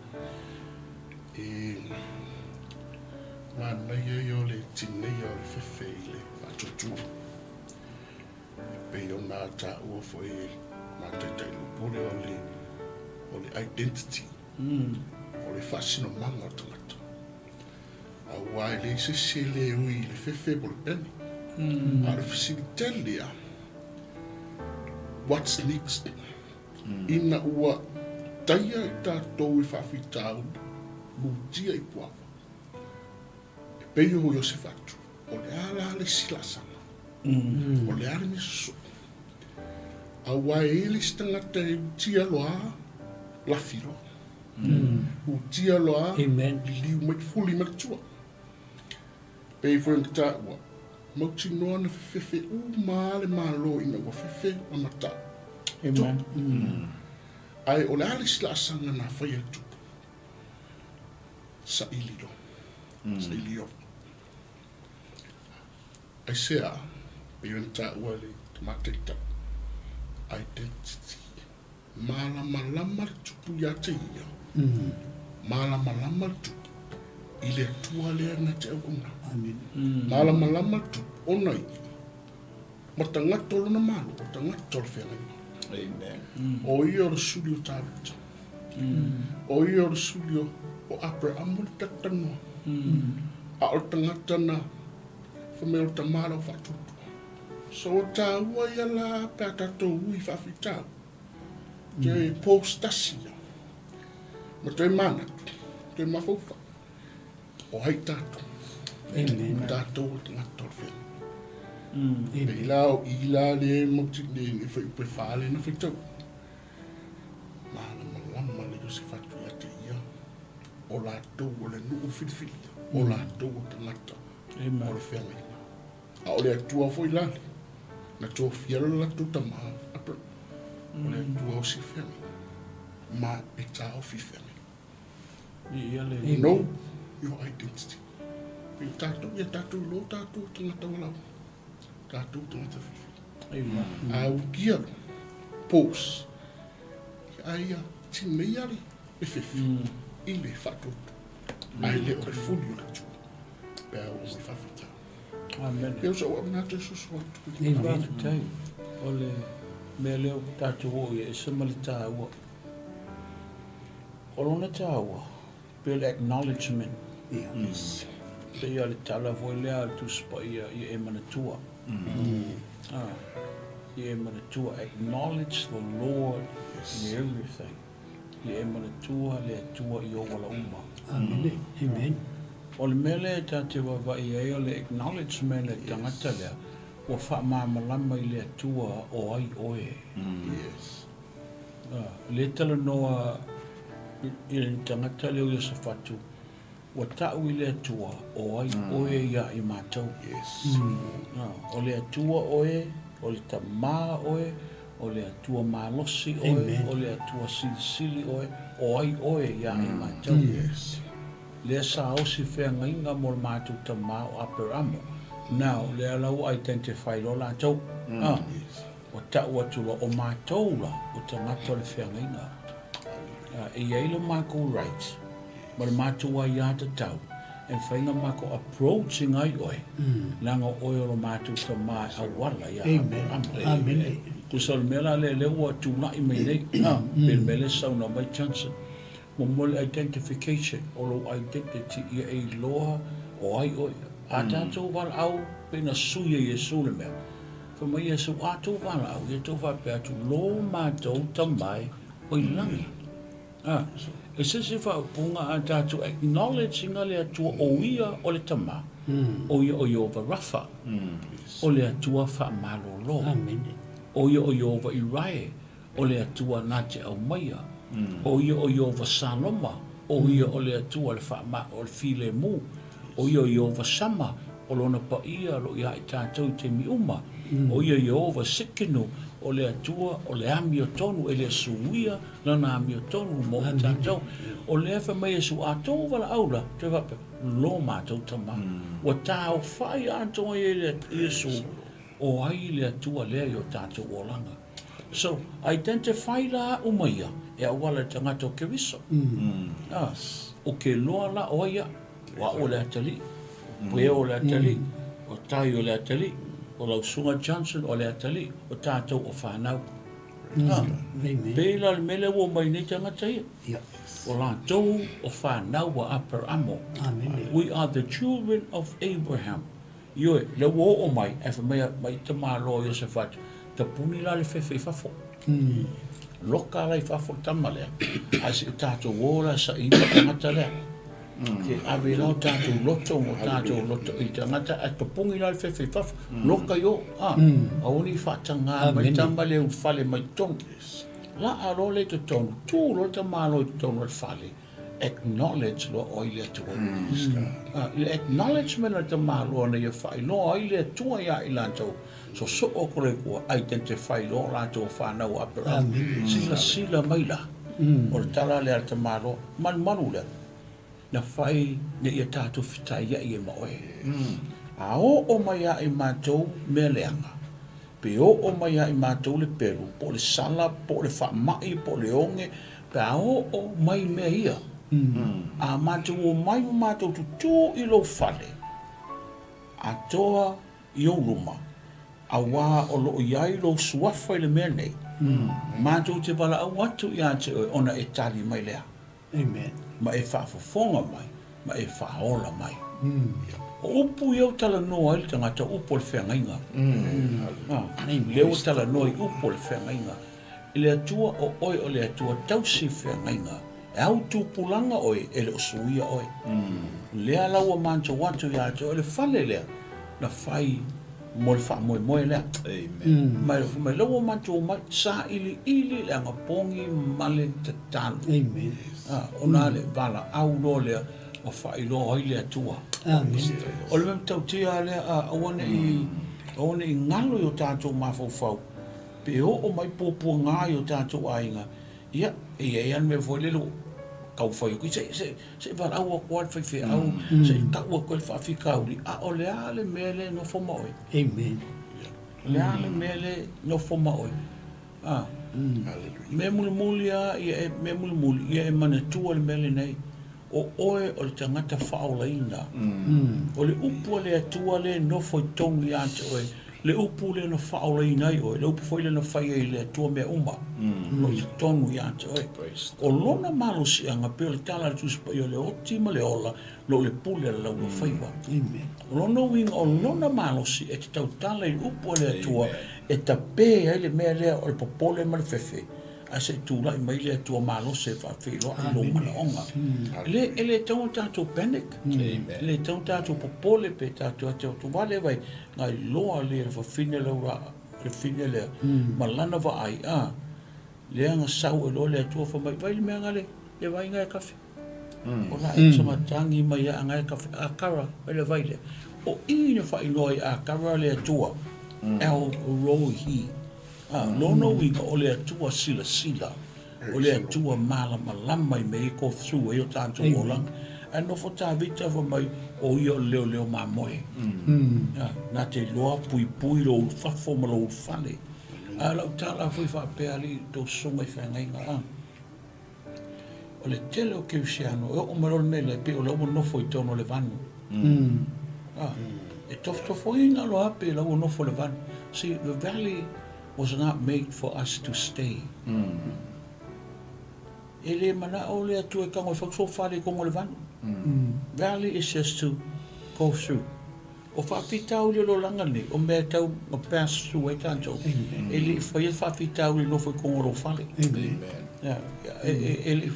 mana yo le tine yo le fefeile fa tutu pe ona ta o foi ma te lupule o le identity o le fascino manga tangata a wai le se le ui le fefe por pen a le facilitelia what's next ina ua taia i tātou i whawhitau mutia i puawa e peio ho yo se fatu o le ala le silasanga o le ale miso a wai ele stangata e tia loa la filo u tia loa liu mai fuli matua pei foi ta wa mauti noa na fefe u male malo ina wa fefe o mata ai o le ale sila sanga na fai atu sa ililo sa ilio ai sea Pionta wale mateta identity malama tupu ya teia malama tupu ile tuale na te una amen malama tupu onai matanga tolo na malo matanga tolo fela amen o io studio tablet o io studio o apre amul tatano a ortanga tana famel tamalo fatu so ta ua ia la pata ui whawhitau. Te pōstasia. Ma te mana, te mawhauwha. O hei tātou. Amen. Tātou o te ngator whena. Pei lao i la le mauti le ni whai upe whale na whaitau. Mana malama le se whatu ia te ia. O lātou o le nuu whiriwhiri. O lātou o te ngata. O le whena ina. A o le atua fo i lale. Na tō whiara la tō tama apra. O le atua o si whena. Ma e tā o fi whena. Know your identity. Pei tātou ia tātou lo tātou tangata walau. Tātou tangata whiwhi. Amen. Au kia lo. Pos. Aia, tin mei ari. E whiwhi. I le whatoto. Ai le o le fuli o le tū. Pea o me whawhita. Amen. Pea o sa ua mna te susu atu. Amen. Tai. Ole me leo tātou o e sama le tāua. Olona tāua. Bill acknowledgement. Yes. Pe ia le tala voi lea tu spa ia e manatua. Ia e manatua. Acknowledge the Lord in everything. Ia e manatua le atua i o wala uma. Amen. Amen. O le mele ta te wawai e o le acknowledgement le tangata lea. Wa wha māmalama i le atua o ai oe. Yes. Le tala noa i le tangata leo ia sa whatu. Wa tau i le atua o ai oe ia i mātou. Yes. O le atua oe, o le tamā oe, o le atua mālosi oe, Amen. o le atua silisili oe, o ai oe ia i mātou. Yes. Le sa osi whea ngainga mo le mātou tamā o aperamo. Now, le alau identify lo lātou. O tau atula o mātou la, o tangata le whea ngainga. E iei le mākou rights. Ma le mātou ai ata tau. E whainga mako approaching ai oe. Langa oe o le mātou tamā a wala ia Amen. Amen. Kusa le mela le lewa tūna i mei nei. Pele mele sauna mai Johnson. Mo mole identification o lo identity ia e loa o ai oe. A tātou wala au pena suia Yesu le mea. Fa mai Yesu a tō wala au, ia tō whapea tu lo mātou tamai o i langi. E se whaupunga a tātou acknowledging le atua o ia o le tamā. O ia o Iova Rafa. O le atua whamalolo. Amen. O ia o Iova Irae. O le atua nate au maia. O ia o Iova Saloma. O ia o le atua le whaama o le file mu. O ia o Iova Sama. O lona pa ia lo ia i tātou te miuma. O ia Iova Sikinu. O le atua, o le ami o tonu, e le suia, lana ami o tonu, mo tātou. O le efa mai e su atou wala aula, te wape, lo mātou tama. Wa tāo whai atou e le Iesu, o ai le atua lea i o tātou o langa. So, identify la umaia, e a wala tangata o keriso. O ke loa la o ia, wa o le atali, pue o le atali, o tai o le atali, o lausunga Johnson o le atali, o tātou o whanau. Amen. Pēla le mele o mai nei tangata ia. Yeah. O lātou o whanau wa upper amo. Amen. We are the children of Abraham. Ioe, le wo o mai, e mai te mālo i se whatu, te puni la le whewhi whafo. Loka lai whafo tamalea. Asi o tātou wōra sa ina tangata lea. Ke awe lau tātou loto mo tātou loto i tangata a te pungi la le whewhi whafo. Loka yo, aoni whatanga mai tamale u whale mai tongi. La arole te tonu, tū lo te mālo i tonu al whale. Acknowledge lo oile atua. Le acknowledgement o te mālo na ia whai, lo oile atua ia i lātou. So o kore kua identify lo lātou whanau apera. Sila maila. O le tala lea te mālo, manu lea. Na whai ne ia tātou whitai ia i e maoe. A o mai a i mātou mea leanga. Pe o mai a i mātou le peru, po le sala, po le whamai, po le onge, pe a o mai mea ia. A mātou o mai o mātou tutu i lo whale. A toa i o luma. A wā o lo iai lo suafa i le mea nei. Mātou te wala au atu i ate o ona e tali mai lea. Amen. Ma e whaafafonga mai, ma e whaaola mai. O upu i au tala noa i tangata upo le whengainga. Leo tala noa i upo le whengainga. I le atua o oi o le atua tausi whengainga. E au tūpulanga oi e le osuia oi. Lea laua mancha watu i ate o le whale lea. Na whai mo le wha moe lea. Mai laua mancha o mai sa ili le anga pongi male te tanu. Amen. Ona le vala au lo lea o whai lo hoi lea tua. Amen. O le mem tau tia lea awane i ngalo i o tātou mawhau. Pe o mai pōpua ngā i o tātou ainga. Ia, e anu me foi lelo kau whai uki. Se vala au a kuat whai au. Se kau a koe whawhi kauri. A o lea le mele no whomoe. Amen. Lea le mele no foma oi. Me muli ia e mana tua le mele nei. O oe o le tangata whaolaina. O le upu le atua le nofo i tongi ante oe. Le upu le na whaolaina i oe. Le upu foi le na whaia i le atua mea uma. O i tongu i ante oe. O lona malo si anga pe o le tala le tuspa i o le oti ma le ola. Lo le pule le lau le whaiwa. O lona winga o lona malo si e te tau tala i upu le atua. E ta pe ai le mea lea o le popole ma le fefe. A se tūla i mai le atua malo se whawhilo i lo mana onga. Ele tau tātou panic. Ele tau tātou popole pe tātou atau tu wale vai. Ngai loa le whawhine laura, le whine lea. Malana wa ai a. Lea nga sau e lo le atua whamai. Vai le mea ngale, le vai ngai kawhi. O la e tama tangi mai a ngai kawhi. A kara, vai le vai le. O ina whai noi a kara le atua. El rohi. Lono wika o le atua sila. O le atua malama i mei ko through e o tātou olang. E no fo tā vita fa mai o i o leo mamoe. Nā te loa pui lo ulfafo ma lo ulfale. Lau tā la fui whapea li tō songa i whangai ngā. O le tele o keusiano, o marol mele pe o lau nofo i tono le vanu. E tofo i ngā loa pe lau nofo le vanu. See, the valley was not made for us to stay. Ele mana o le atu e kango whakso whare kongo le vanu. Valley is just to go through. O whawhitau le lo langa ne, o mea tau ma pass through e tanto. Ele whaia whawhitau le nofo kongo ro whale. Ele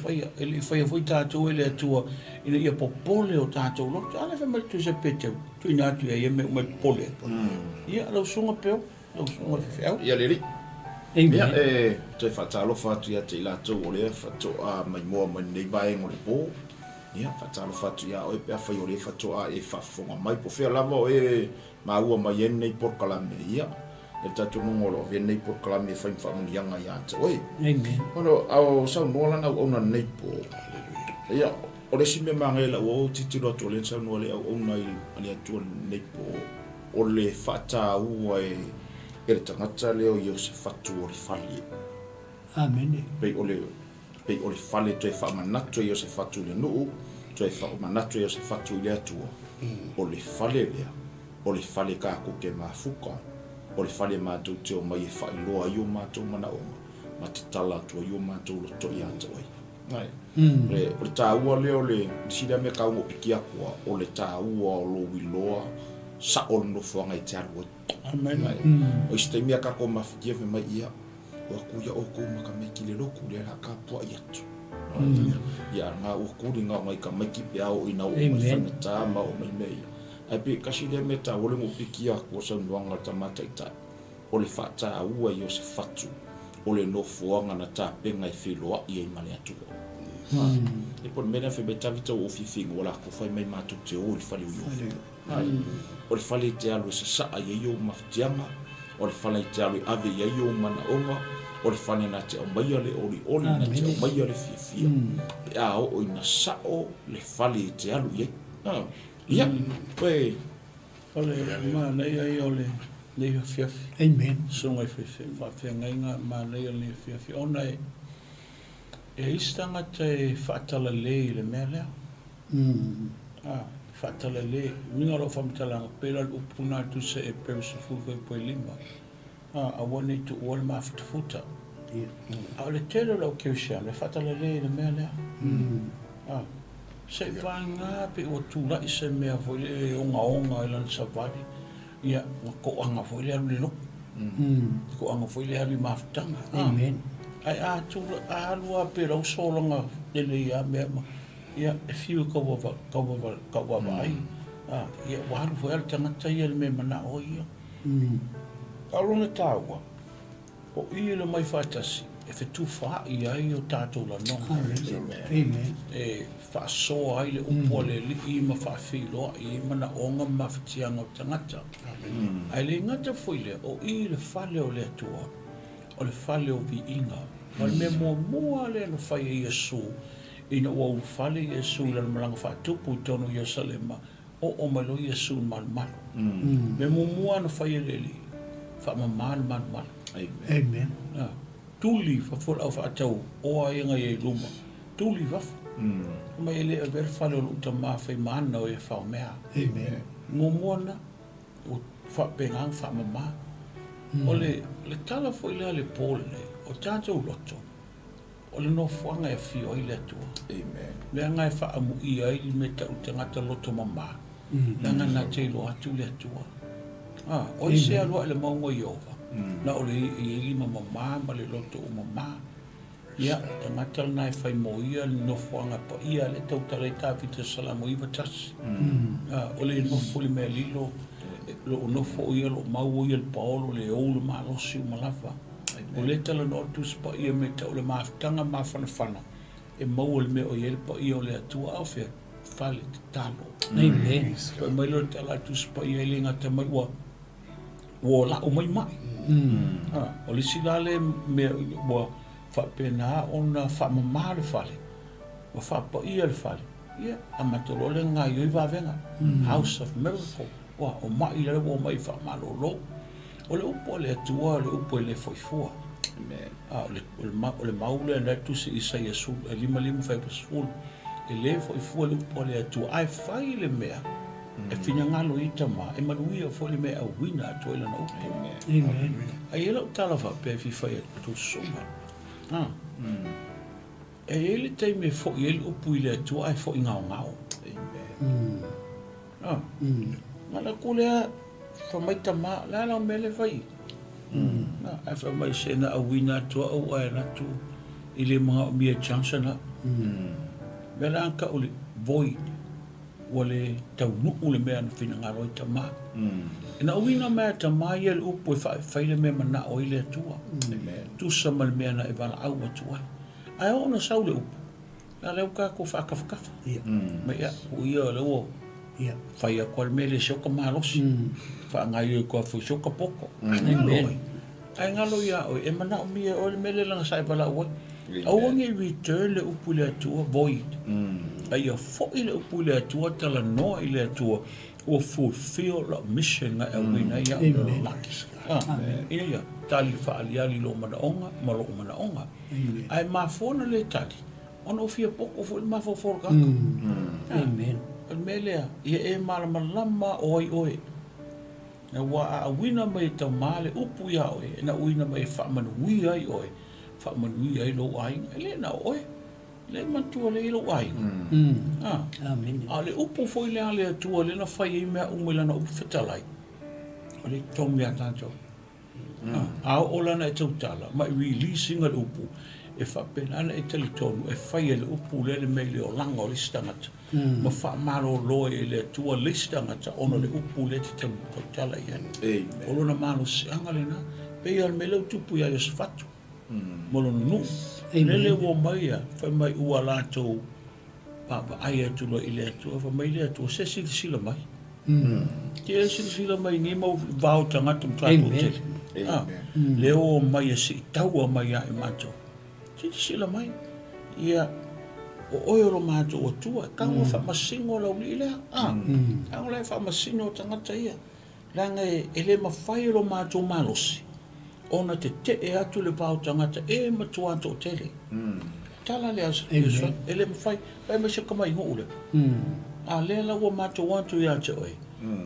whaia fui tātou ele atua ina ia popole o tātou lo. Ana wha mai tu se peteu, tu ina atu e me umai pole. Ia lau sunga peo. Ia leri. Ia te whatalo whatu ia te ilatou o lea whatoa mai moa mai nei vai ngore pō. Ia whatalo whatu ia oe pia whai o lea whatoa e whafonga mai po whea lama o e maua mai en nei porkalame ia. E tatu nungolo e nei porkalame e whaim whamunianga ia te oe. Ono au sau nualana au ona nei pō. Ia o resi me mangela o titiro atu o lea sau nuale au ona i le atua nei pō. O le whata ua e le tangata leo i o se whatu o le whali. Amen. Pei o le whale toi whamanatu i o se whatu le nuu, toi whamanatu i o se whatu i le atua. O le whale lea, o le whale kako ke mafuka, o le whale mātou te o mai e whailoa i o mātou mana onga, ma te tala atua i o mātou loto i ata oi. Nai. O le tāua leo le sida me kaungo piki akua, o le tāua o lo wiloa, sa o no fuanga i te aru. Amen. O istemia ka ko mafikia me mai ia. O kuia o ko maka me ki le loku le ka po ia tu. Ia nga o ku ringa mai ka mai ki pe au ina o mai ta ma o mai nei. Ai pe kasi le meta o le mo pikia ko sa nuanga ta mata ita. O le fata ua i o se fatu. O le no fuanga na ta penga i filoa i e male atu. E por mena fe beta vita o fifingo la ko fai mai matu te o le fali o. O le fale te alu se saa i o maftianga, o le fale te alu ave i o mana onga, o le fale na te aumai ale o li oli na te aumai ale fia. E a o ina sao le fale te alu i. Ia, koe. O le ma nei ai o le nei fiafi. Amen. Songa i whawhia ngainga ma nei o le fiafi. Ona e istanga te whaatala le le mea lea. Whaatala le, winga ro whamtalanga, pera upuna tu se e pera se fuwai poe lima. A wane tu uole maa futa. A le tele lau keusia, le whaatala le mea lea. Se vai ngā pe o tūla i se mea foi le onga i lana savadi. Ia, ko anga foi le alu le loku. Ko anga foi le alu maa futanga. Amen. Ai a tūla, a alua pe lau solanga lele ia mea ma. Ia, e fiu kawawa ai. Ia, waru foi ala tangata ia le me mana o ia. Alona tāua, o ia le mai whaitasi, e whetu wha i ai o tātou la nonga. Amen. E whaasoa ai le upua le li i ma whaafilo i mana onga mawhitianga o tangata. Ai le ngata foi le, o ia le whale o le atua, o le whale o vi inga. Ma le me mua le no whai e Iesu, ina ua ufale Iesu la malanga whaatupu i tono Ierusalema o mai lo Iesu malmalu. Me mua no whai e leli. whaamamāna mana. Amen. Tuli whawhora au whaatau oa inga e luma. Tuli wafa. Ma ele a vera whale o luta mawhai maana o e whao mea. Amen. Ngō moana o whapengang whaamamā. O le tala fo ilea le pōle o tātou loto. O le no whanga e whio i le atua. Lea ngai whaamu i ai me tau te ngata loto mamā. Lea ngai nā teilo atu le atua. O i se alua le maunga i ova. Na o le i lima mamā ma le loto o mamā. Ia, te ngata nai whai mo ia le no whanga pa ia le tau tarai tāwhita salamu iwa tasi. O le no fuli mea lilo. Lo no fo ia lo mau ia le paolo le oulu ma losi o malawa. O le tala no tus pa ia me tau le maafitanga mawhanawhana. E mau le me o ia le pa ia o le atua au whea whale te talo. Amen. Pa mai lo tala tus pa ia le ngata mai ua la o mai mai. O le silale me ua whapena o na whamamā le whale. Ua whapa ia le whale. Ia, a matolo le ngā ioi wawenga. House of Miracle. Wa o mai le o mai fa malolo o le upo le atua le upo le foifua o le maule le tu se isa yesu lima fa pasful le foifua le upo le atua ai fai le mea e fina ngalo itama e manuia fo le mea wina to le na upo amen ai ele tala fa pe fi fai tu soma e ele te me fo ele upo le atua ai fo ngao ngao amen Ngala kulea whamaita maa, lala o mele whai. A whamai sena a wina tua au ai ratu i le mga o Mia Johnsona. Mela anka o le void, o le tau nuku le mea na whina ngaro i ta maa. E na wina mea ta maa ia le upo e whaile mea mana o i le atua. Tu sama le mea na e wala au atua. Ai o na sau le upo. Na leo kako whakawhakafa. Ma ia, o ia leo fai a kwa mele shoka malosi fa ngai ko fu shoka poko ai ngalo ya o e mana o mia o mele lang sai bala o au ngi return le upule to void ai a fo ile upule to tala no ile to o fulfill the mission na e wina ya ia tali fa ali lo mana onga malo mana onga ai ma fona le tali ono fia poko fu ma fo forka amen Elia, ia e malamalama oi. Na wa a wina mai tau male upu ia oi, na wina mai whamanuia ai oi. Whamanuia ai lo ai, ele na oi. Le mantua le lo ai. Amen. A le upu foi le ale atua, le na whai e mea umela na upu whetalai. O le tomi a tātou. A o lana e tautala, mai releasing al upu. E whapenana e talitonu, e whai e le upu le mei le o langa o le stangata. Ma whaamaro loe e le tua listangata ono le upu le te tamu tala i anu. Olo na mano se angalena, pei al me leo tupu ia yas fatu. Molo nu. Lele wo maia, whai mai ua lātou papa ai atu lo i le atua, whai mai le atua, se sila mai. Te sila mai ni mau vau tangata mtatu o tele. Leo mai e si taua mai a e mato. Sila mai. Ia, o oiro mātou o tua, kango whamasingo lau li lea. Kango lai whamasingo tangata ia. Ranga e le mawhai ro mātou malosi. Ona te e atu le pāu tangata e matua ato o tele. Tala le asa, e le mawhai, pai ma shaka mai houle. A le lau mātou atu ia te oi.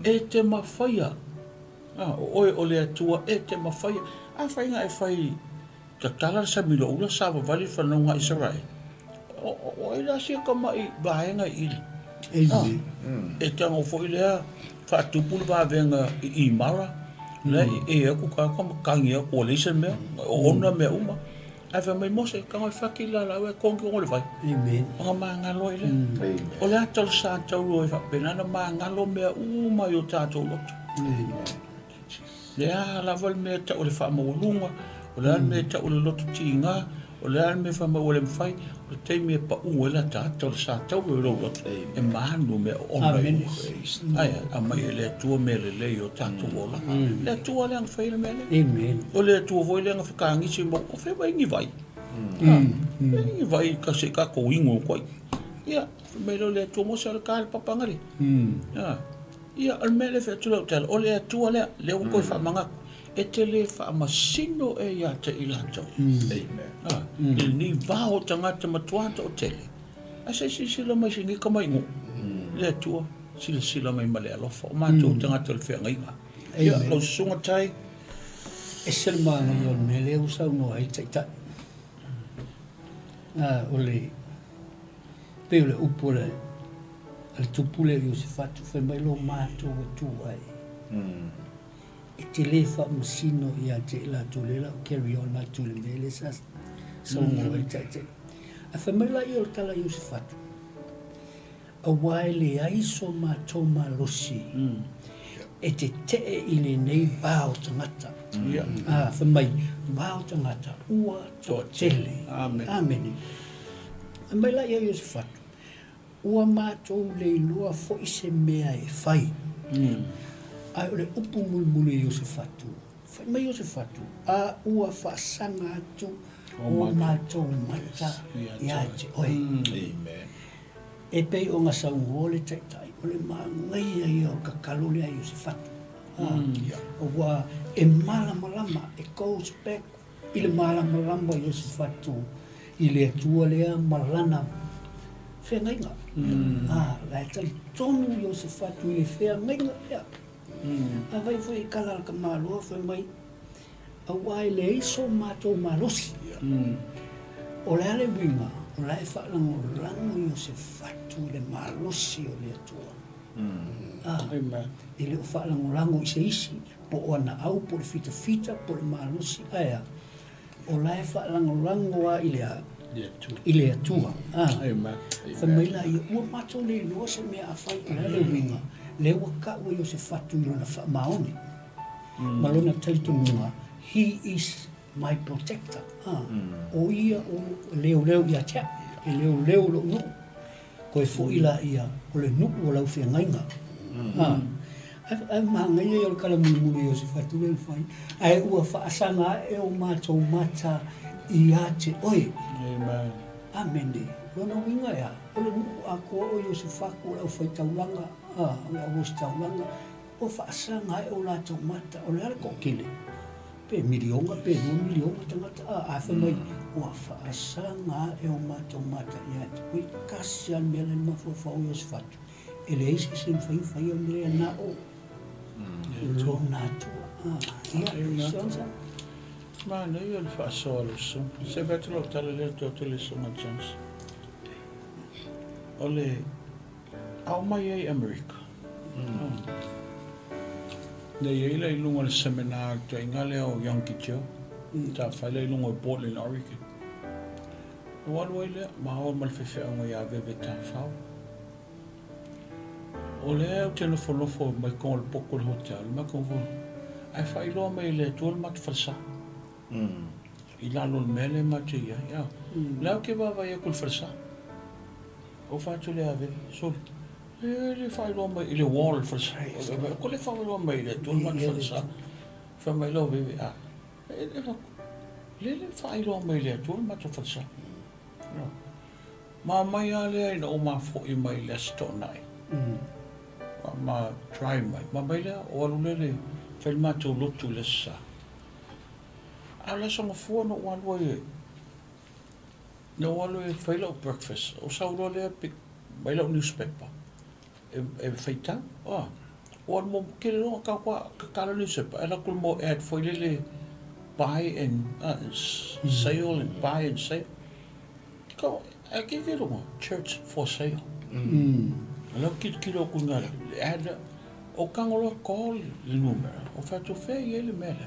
E te mawhaia. O oi o le atua e te mawhaia. A whainga e whai, ta tala sa milo ula sa wawali whanonga Esera. O ila sia ka mai bahenga ili. E tango fo ilea whaatupulu wawenga i mara. Le e aku ka kangia o leisa mea, o ona mea uma. Ai wha mai mose, ka ngai whakila lau e kongi o le vai. Mga maa ngalo ile. O le atala sa tau roi whapenana maa ngalo mea uma i o tātou loto. Le a lawal mea ta o le whaamawalunga, o le mea ta o le loto ti ngā, o le me whamawale mwhai, o te me pa uela tātou sa tau e rolo e mahanu me o ona i aia, a mai e le atua me le lei o tātou ola. Le atua leanga whaile me le. O le atua voi leanga whakangisi mo, o whai ingi vai. Ingi vai ka se kako ingo koi. Ia, me le atua mo se ala kāle papangari. Ia, al me le whatua lau tala, o le atua lea, leo koi whamangako. e te le whaamasino e ia te ilato. Amen. E ni vāo tangata matuata o tele. A se sila mai singi ka mai ngu. Le tua, sila mai male alofa. O mātou tangata le whea ngaiwa. Ia, lau sunga tai. E selmanga yon me leo sau no ai taitai. Ole, pe ole upole, le tupule yo se fatu, fe mai lo mātou e tu ai. E te le whaamasino ia te ila tulela, o carry on na tule mele sa sau no ai taitai. A fe mai la yo tala yo se fatu. A wai le aiso mātou malosi. E te tee i le nei bāo tangata. Fe mai, bāo tangata, ua to tele. Amen. A mai la ia se fatu. Ua mātou le ilua fo i se mea e whai. Ai o le upu mulmuli yo se fatu. Whai mai yo se fatu. A ua whaasanga atu o mātou mata ia te oi. Amen. E pei o ngā saungo le taitai. O le māngai ai o kakalole ai o se fatu. O wā e malamalama, e goes back i le malamalama i o se fatu. I le atua lea malana whea ngainga. La e tali tonu i o se fatu i le whea ngainga lea. A vai fwoi kalala ka māloa whai mai. A wai le iso mātou malosi. O le ale winga. O lai whaalango lango i o se fatu i le malosi o le atua. I le o whaalango lango i se isi, po o ana au, po le fita, po le malosi aia. O lai whaalango lango a i le atua. Whamaila i ua mato le lua se mea a whai o le winga. Le ua ka ua i o se fatu i rona whaamaone. Malona talitonunga, he is my protector. O ia o leo ia tea, e leo lo no. Ko e fo ila ia o le nuku o lau whea ngainga. Ai mahangai e o kala muli o se fatu le whai. Ai ua whaasanga e o mātou mata i a te oe. Amene. Rona winga ea. O le nuku a ko o i o se whaku o lau whai taulanga. O le awos taulanga. O whaasanga e o lātou mata. O le ala kokele. Pe milionga, pe 2 milionga tangata. A wha mai, ua whaasanga e o mātou mata i atu. Ui kasi an mea lani mawhawhau i o se fatu. E le eisi se mwhai o mea na o. Lo nātua. Ia, sionsa. Mana i o le whaasoa le su. Se betu lo tala leo tō le sunga chance. O le au mai ei Amerika. Nei ei lei lunga le seminar tu inga leo 𝚘𝚘𝚙𝚢𝚘. Ta whai lei lunga i Portland, Oregon. Walu ei lea, maho malwhewhea ngai a vewe ta whao. O lea au tēna whanofo mai konga le poko le hotel, mai konga ai whai loa mai le tuol matu whalsa. I lalo le mele matu ia, ia. Leo ke wawa ia kul whalsa. O whatu lea vewe, soli. Le whai loa mai i le wall whalsa. Ko le whai loa mai le tuol matu whalsa. Whai mai loa vewe, a. Le whai loa mai le tuol matu whalsa. Ma mai a lea ina o ma fo i mai le stonai. Ma try mai. Ma mai lea o alu le whai matu lotu le sa. A le songa fua no walu e. No walu e whai lau breakfast. O sauro lea pik mai lau newspaper. E whaita. O alu mo kere longa kakwa kakala newspaper. E la kul mo ad whai le buy and sale and buy and sale. Ko I give you a church for sale. Alo kilo kunga ada o kangolo call le numero. O fatto fe ele mele.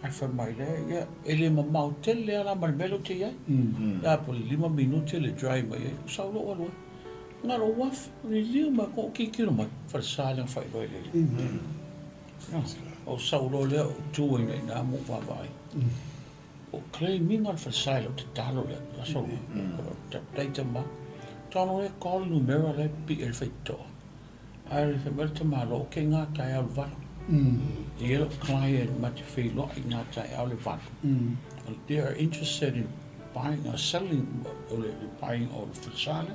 Ai fa mai le ya ele ma motel le ala mal melo te ya. Ya por 5 minuti le drive mai. Saulo o lo. Ngalo waf ni lima ko kilo ma fa sala fa lo le. O saulo le tu ina na mo va vai. O claiming al falsailo te talo le aso te taita ma tano e call numero le pi el feito ai fe merta malo ke nga kai al va e el client ma te fe lo nga tai al va they are interested in buying or selling or buying all falsale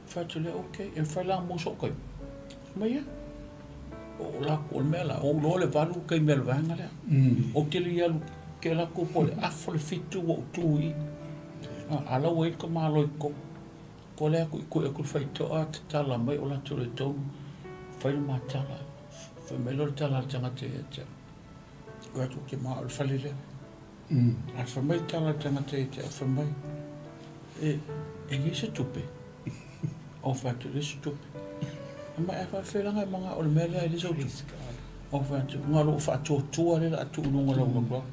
fatule okay e fa la mo so ko ma ya o la o me la o lo le valu ke me le vanga le o ke le alu ke la ko po le afo le fitu o tui ala o ko ma lo ko le ko fai to at tala mai o la to le to fai ma tala fa me lo tala tanga te ko to ke ma al fali le al fa mai tala tanga te fa mai e se tupe o fa te le tupe ma e fa fe la nga o le mele e le so o fa te nga lo fa to le la tu no nga lo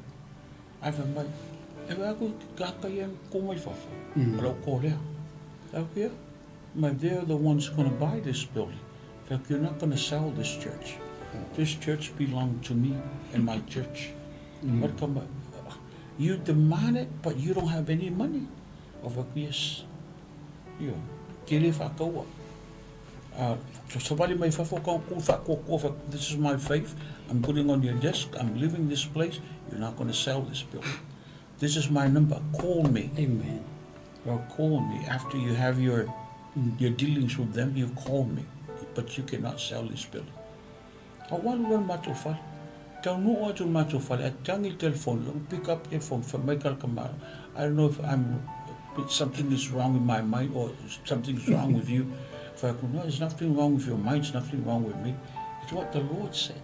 ai fa mai e va ko ka yen ko mai fa lo ko le okay my they're the ones going to buy this building like you're not going to sell this church belongs to me and my church but come you demand it but you don't have any money of a yes you kele fa ko so somebody may fa ko this is my faith I'm putting on your desk I'm leaving this place you're not going to sell this building this is my number call me Amen. Or call me after you have your dealings with them. You call me, but you cannot sell this building. I want to learn mato fal. Tell no what to mato fal. I tell you telephone. Pick up your phone from Michael Kamara. I don't know if something is wrong with my mind or something is wrong with you. If I go, no, there's nothing wrong with your mind. There's nothing wrong with me. It's what the Lord said.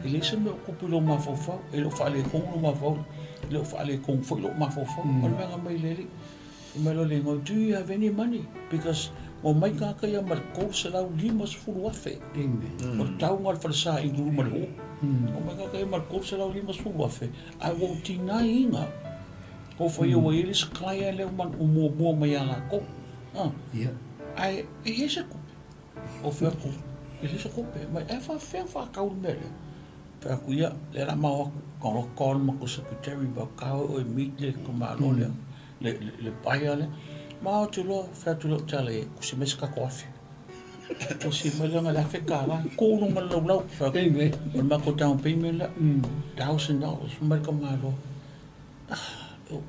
Elisa me okupulo mafofa. Elo fale kong lo mafo. Elo fale kong fo lo mafofa. Malanga may leli. Do you have any money? Because o mai ka ya mar ko se la limas fulu afe. Amen. O tau ngal falsa I guru mar o. O mai ka ya mar ko se la limas fulu afe. I won't deny inga. O fa yo wa ilis kaya le man mo mai ala ko. Yeah. Ai hesa ko. O fa ko. Hesa ko pe mai e fa ka u mele. Fa ku ya le la ma ko ma ko secretary ba ka o meet le ko ma lo le. Le paia le ma tu lo fa tu lo tale ku se mes ka kofi ku se ma le la fe ka la ko no ma lo fa ko ma ko down payment la $1,000 ma ka ma lo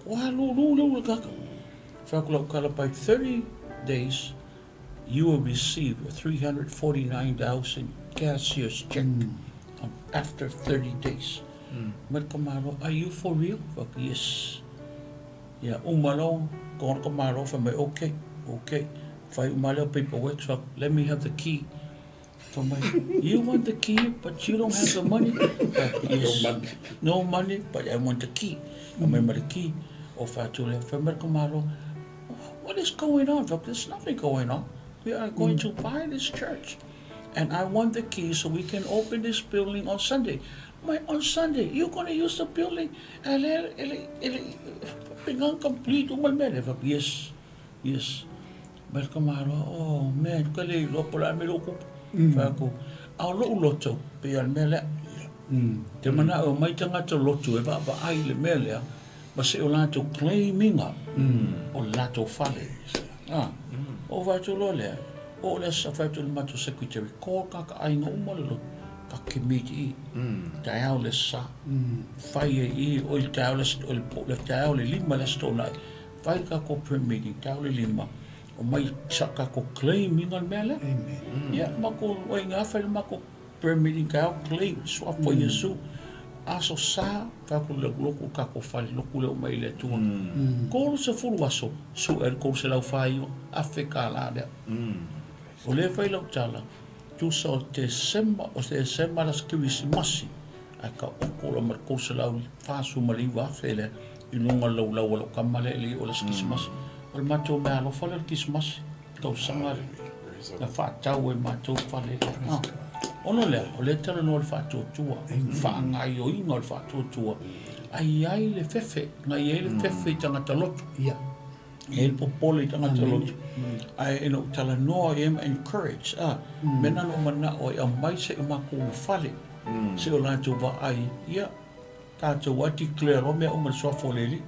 wa lo ka fa ko ka la by 30 days you will receive a $349,000 cashier's check after 30 days ma ka ma lo are you for real yes. Yeah, umalo, going to tomorrow for me. Okay. Fight umalo paperwork. So let me have the key. For my, you want the key, but you don't have the money. Yes, no money, but I want the key. I remember the key. Of Fatule, for me tomorrow. What is going on? There's nothing going on. We are going to buy this church, and I want the key so we can open this building on Sunday. On Sunday, you're going to use the building, and complete yes. But come on, oh man, kali lo pula me lo ko. Fako. Au lo loto pe al mele. Te mana o mai tanga to loto e ba ai le mele. Ba se o la to claiming up. O la to fale. O va to lo le. O le sa fa to ma to secretary ko ka ai no mo lo. Ka committee tau le sa fai I o tau le tau le lima le stona fai ka ko meeting tau le lima o mai saka ko claiming al mele ya ma ko o nga fa ma ko meeting ka claim so for yesu aso sa fa ko le loko ka ko fai loko le mai le tu ko se fu waso so el ko se la fai afrika la de o le fai lo tala tu so te sema las Krismasi aka okolo mar ko se la fa su mari wa fele I lunga lo kamale li o las Krismas o mato me alo fa le Krismas to sanga la fa tau e mato fa le ono le tele no fa to tua fa nga yo I no fa to tua ai le fefe ngai le fefe tanga talotu el popolo tanga talotu I no tala no I am encouraged mena no mana o ia mai se ma ko fale se o la tu va ai ta tu wa declare o me o ma so foleli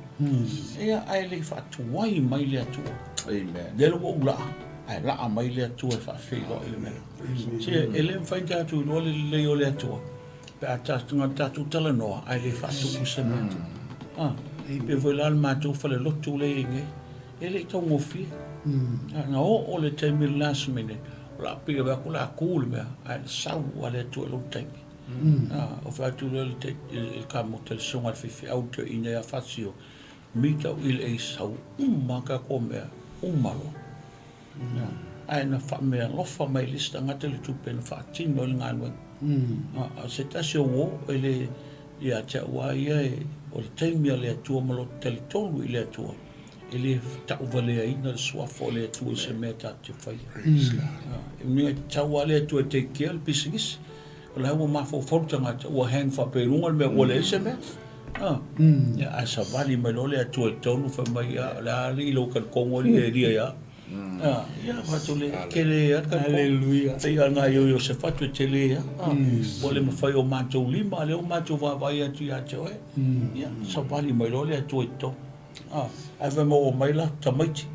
ai le fa tu wai mai le tu amen de lo la ai la mai le tu fa fe lo ele me se ele fa ka tu no le o le tu pa ta tu tala no ai le fa tu se pe vola ma tu fa le lo tu le nge ele to ngofi nga o le time last minute la pia ba kula cool me ai sau ale tu lo tem o fa tu le te il camo tel son al fi auto in ya fazio mita il e sau maka come malo ai na fa me lo fa mai lista ngate le tu pen fa tin no ngalo se ta se wo ele ya cha wa ya o le tem ya le tu malo tel tolu ile tu ele ta uvale ai na sua fole tu se meta te fai mi cha wa le tu te kel pisingis la wo ma fo tanga o hang fa perunga me o le se me ya asa vali me lo le tu tonu fa mai ya la ri lo kan kongo li ya ya fatule kele ya kan haleluya te nga yo se fatu tele ya wole mo fa yo manto lima le o manto va ya tu ya cho ya sa vali me lo le tu to ave mo mai la tamaiti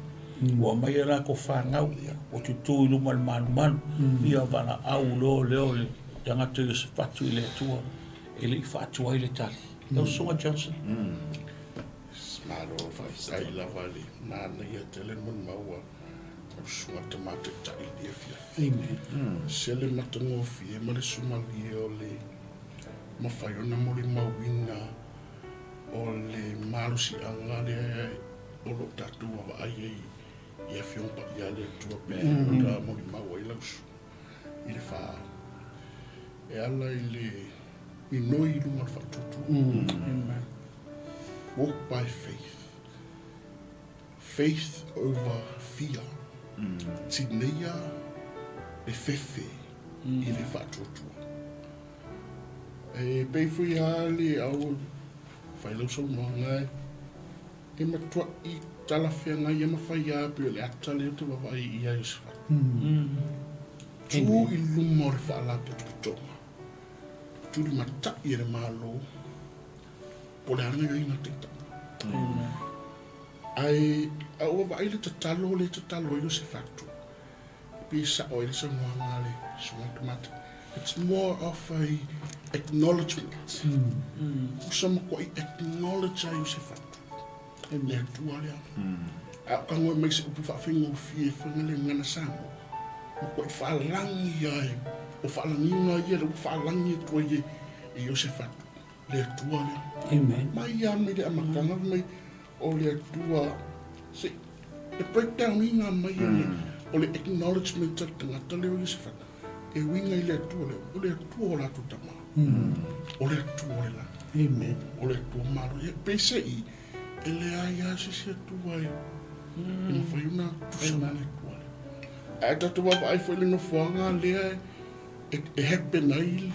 o mai la ko fa nga o tu lu mal man ya bana au lo le tanga tu se fatu le tu ele fatu ile tali no so Johnson smaro fa sai la vale na ya tele mun maua sua tomate ta idea fia sele matango fie male suma viole ma faiona moli mawina ole malusi angale olo tatu wa ai ia fion pa ia le tu pe da moli mawa ilaus ile fa e ala ile inoi lu mal fatutu walk by faith over fear Tineia e fefe i le whātotua. E peifui hali au whailau sau noa ngai. E matua i talawhia ngai e mawhai api o le atale o te wawai i ai se whatu. Tū i luma o le whaalapu tukutonga. Tūri mata i re mālo. Po le anga i ngā teitanga. Ai au wa ile tatalo yo se factu pisa oil so ngale so automatic it's more of a acknowledgement some ko acknowledge yo se factu e le tuale a kan o me se u fa fingo fie fangale ngana sango ko fa langi ai o fa langi na ye o fa langi to ye yo se factu le tuale amen mai ya me de amakanga me o le tua se the breakdown inga mai o le acknowledgement tanga tale o se fa e winga ile tua o le tua la tutama o le tua la amen o le tua maro e pese i ele ai se tua e foi una tusana le tua a tua vai foi no fonga le e happen ai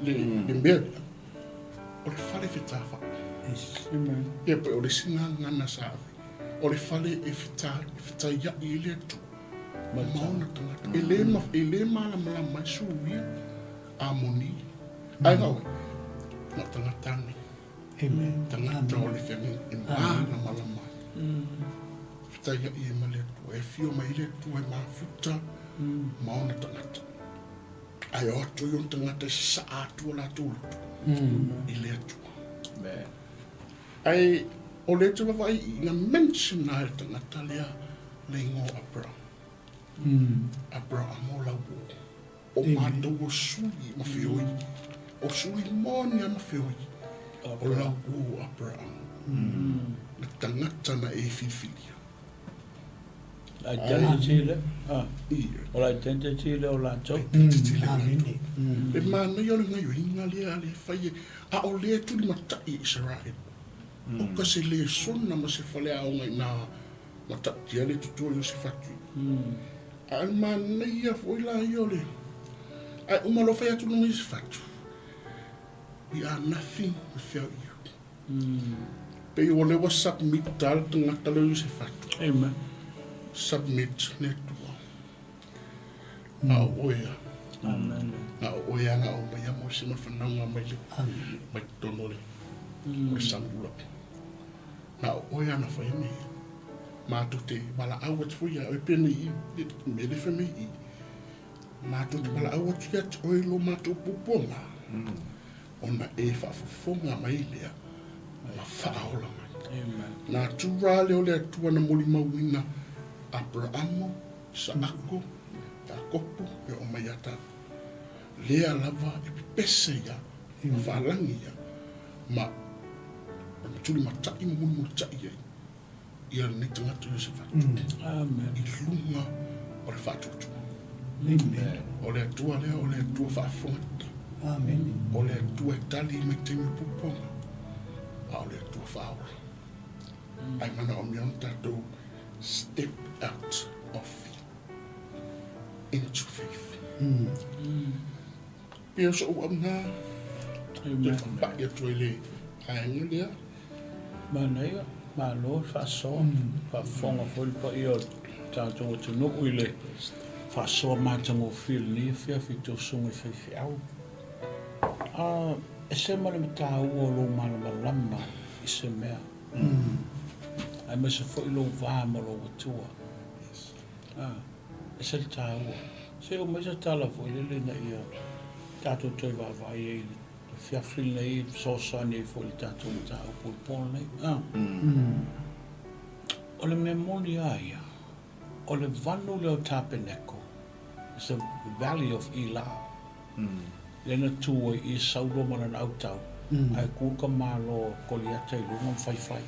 le mbele o le fale fitafa amen e poi o le singa ngana safi o le fale e fita ya ile tu mauna tanga ele mala mai suia amoni ai no na tanga tani amen tanga tole femi e mala mai fita ya ile male tu e fio mai ile tu e mafuta mauna tanga ai o tu yon tanga te sa atu la tu ile tu ai o le tu vai na mention na tanga talia le ngo abra amola wo o mato o suli ma fioi o suli monia ma fioi o la wo abra na tanga tana e fifilia ai tante chile o la tante chile o la cho amene e mana yo le ngai winga le fai a o le tu di mata i Israel o ka se le sona ma se fale a ngai na mata tia le tutu yo se fatu al mana ia foi la yo le ai uma lo fai tu no se fatu we are nothing without you pe o le was submit tal tanga talo yo se fatu amen submit netwa na oya amen na oya na o mai mo se no fana nga mai le amen mai tonole o sangula na oya na fai me ma to te bala awat fuya o peni me le fami ma to te bala awat ya o lo ma to poponga ona e fa fonga mai le ma fa ola amen na tu rale o le tu na moli mawina Abraham, Saako, ta kopu pe o mai ata lea lava e pese ia whalangi ia ma tuli matai mo munu tai ia ia ni tangata ia se whatu Amen. i lunga o le whatutu Amen. o le atua lea o le atua whaafonga Amen. o le atua e tali me te mi puponga a o le atua whaora ai mana o mion tatou step out of fear into faith pia so uamna te Amen. whapai atua i le ainga lea Mana ia, malo whaasoa, whaafonga whulpa i o tātou te nuku i le whaasoa mātango whil ni whia whi tō sunga i whi au. E se mara me tā ua lo mana malama i se mea. Ai me se whoi lo vāma lo watua. E se tā ua. Se o me se tala whoi lele na ia tātou toi wāwai e le fiafil nei sosa nei fo le tātou ta o pulpon nei. O le memoni aia, o le vanu leo tapeneko, it's the valley of Elia. Lena tua i saulo mana na autau, ai kuka malo koliata i lunga whai.